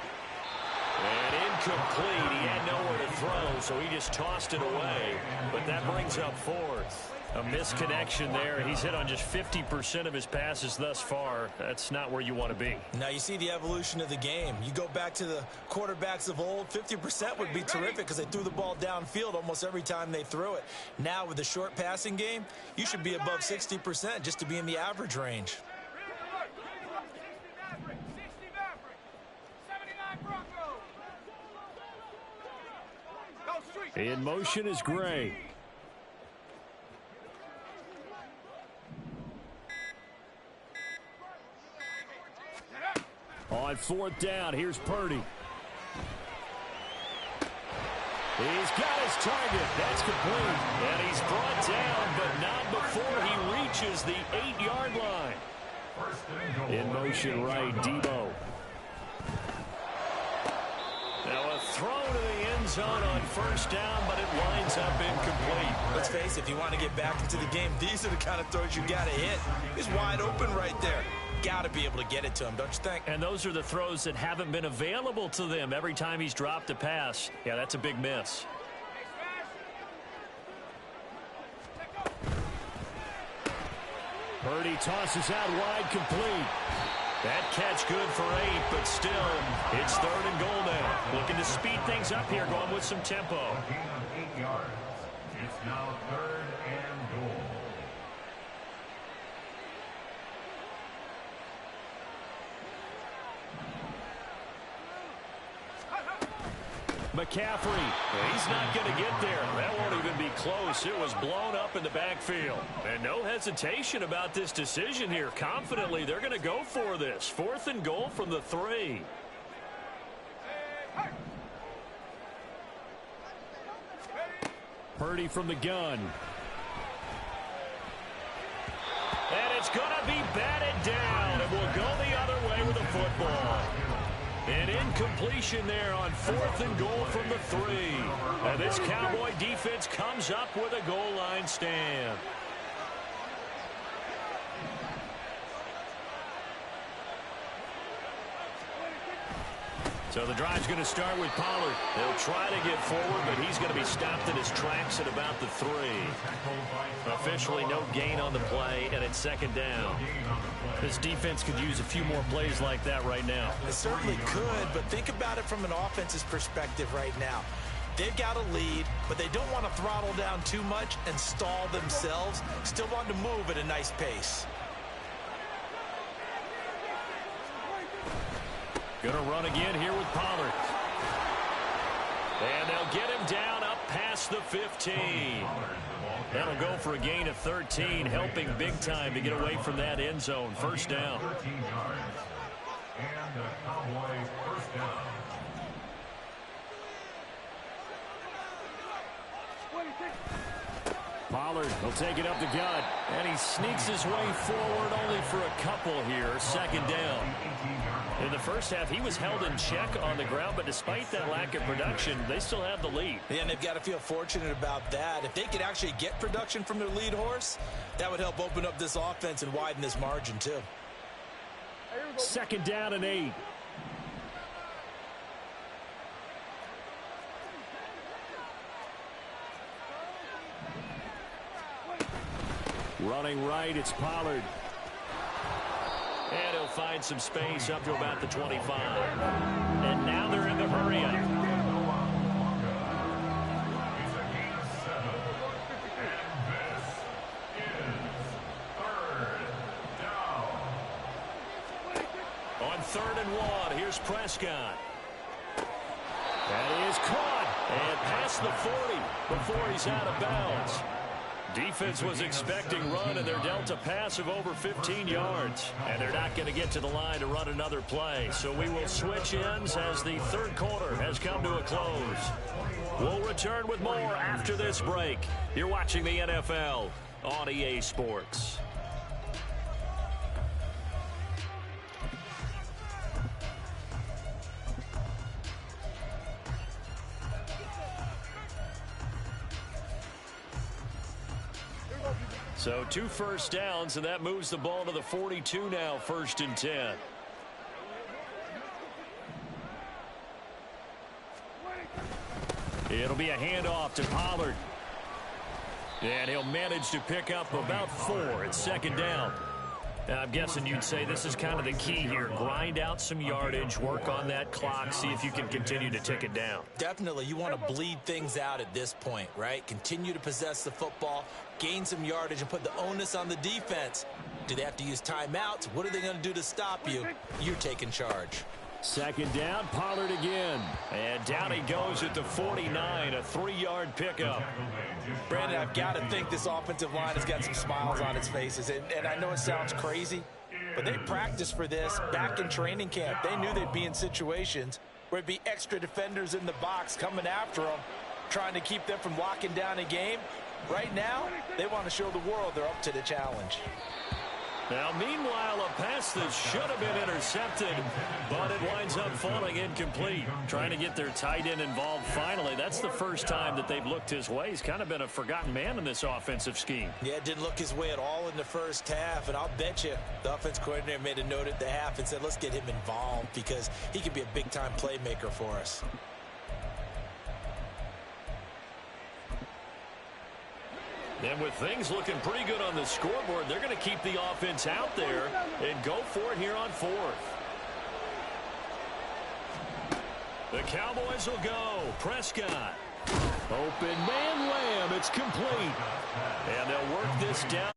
And incomplete. He had nowhere to throw, so he just tossed it away. But that brings up fourth. A misconnection there. He's hit on just 50% of his passes thus far. That's not where you want to be. Now you see the evolution of the game. You go back to the quarterbacks of old, 50% would be terrific because they threw the ball downfield almost every time they threw it. Now with the short passing game, you should be above 60% just to be in the average range. In motion is Gray. On fourth down, here's Purdy. He's got his target. That's complete. And he's brought down, but not before he reaches the 8-yard line. In motion right, Debo. Now a throw to the end zone on first down, but it winds up incomplete. Let's face it, if you want to get back into the game, these are the kind of throws you got to hit. He's wide open right there. Got to be able to get it to him, don't you think? And those are the throws that haven't been available to them every time he's dropped a pass. Yeah, that's a big miss. Purdy tosses out wide, complete. That catch good for 8, but still, it's 3rd and goal now. Looking to speed things up here, going with some tempo. A gain of 8 yards. It's now 3rd and goal. McCaffrey, he's not going to get there. That won't even be close. It was blown up in the backfield. And no hesitation about this decision here. Confidently, they're going to go for this. 4th and goal from the 3. Purdy from the gun. And it's going to be batted down. And we'll go the other way with the football. An incompletion there on 4th and goal from the 3. And this Cowboy defense comes up with a goal line stand. So the drive's going to start with Pollard. They'll try to get forward, but he's going to be stopped in his tracks at about the 3. Officially no gain on the play, and it's 2nd down. This defense could use a few more plays like that right now. It certainly could, but think about it from an offense's perspective right now. They've got a lead, but they don't want to throttle down too much and stall themselves. Still want to move at a nice pace. Going to run again here with Pollard. And they'll get him down up past the 15. That'll go for a gain of 13, helping big time to get away from that end zone. 1st down. 13 yards. And the Cowboys 1st down. Pollard will take it up the gut. And he sneaks his way forward only for a couple here. 2nd down. In the first half, he was held in check on the ground, but despite that lack of production, they still have the lead. Yeah, and they've got to feel fortunate about that. If they could actually get production from their lead horse, that would help open up this offense and widen this margin, too. 2nd down and 8. Running right, it's Pollard. And he'll find some space up to about the 25. And now they're in the hurry up. It's a gain of 7. And this is 3rd down. On 3rd and 1, here's Prescott. That is caught. And past the 40 before he's out of bounds. Defense was expecting run, and they're dealt a pass of over 15 yards. And they're not going to get to the line to run another play. So we will switch ends as the 3rd quarter has come to a close. We'll return with more after this break. You're watching the NFL on EA Sports. So 2 first downs, and that moves the ball to the 42 now, 1st and 10. It'll be a handoff to Pollard. And he'll manage to pick up about 4 at 2nd down. Now, I'm guessing you'd say this is kind of the key here. Grind out some yardage, work on that clock, see if you can continue to tick it down. Definitely. You want to bleed things out at this point, right? Continue to possess the football, gain some yardage, and put the onus on the defense. Do they have to use timeouts? What are they going to do to stop you? You're taking charge. 2nd down, Pollard again. And down he goes at the 49, a 3-yard pickup. Brandon, I've got to think this offensive line has got some smiles on its faces. And I know it sounds crazy, but they practiced for this back in training camp. They knew they'd be in situations where it'd be extra defenders in the box coming after them, trying to keep them from locking down a game. Right now, they want to show the world they're up to the challenge. Now, meanwhile, a pass that should have been intercepted, but it winds up falling incomplete. Trying to get their tight end involved finally. That's the first time that they've looked his way. He's kind of been a forgotten man in this offensive scheme. Yeah, it didn't look his way at all in the first half, and I'll bet you the offense coordinator made a note at the half and said, let's get him involved because he could be a big-time playmaker for us. And with things looking pretty good on the scoreboard, they're going to keep the offense out there and go for it here on 4th. The Cowboys will go. Prescott. Open man, Lamb. It's complete. And they'll work this down.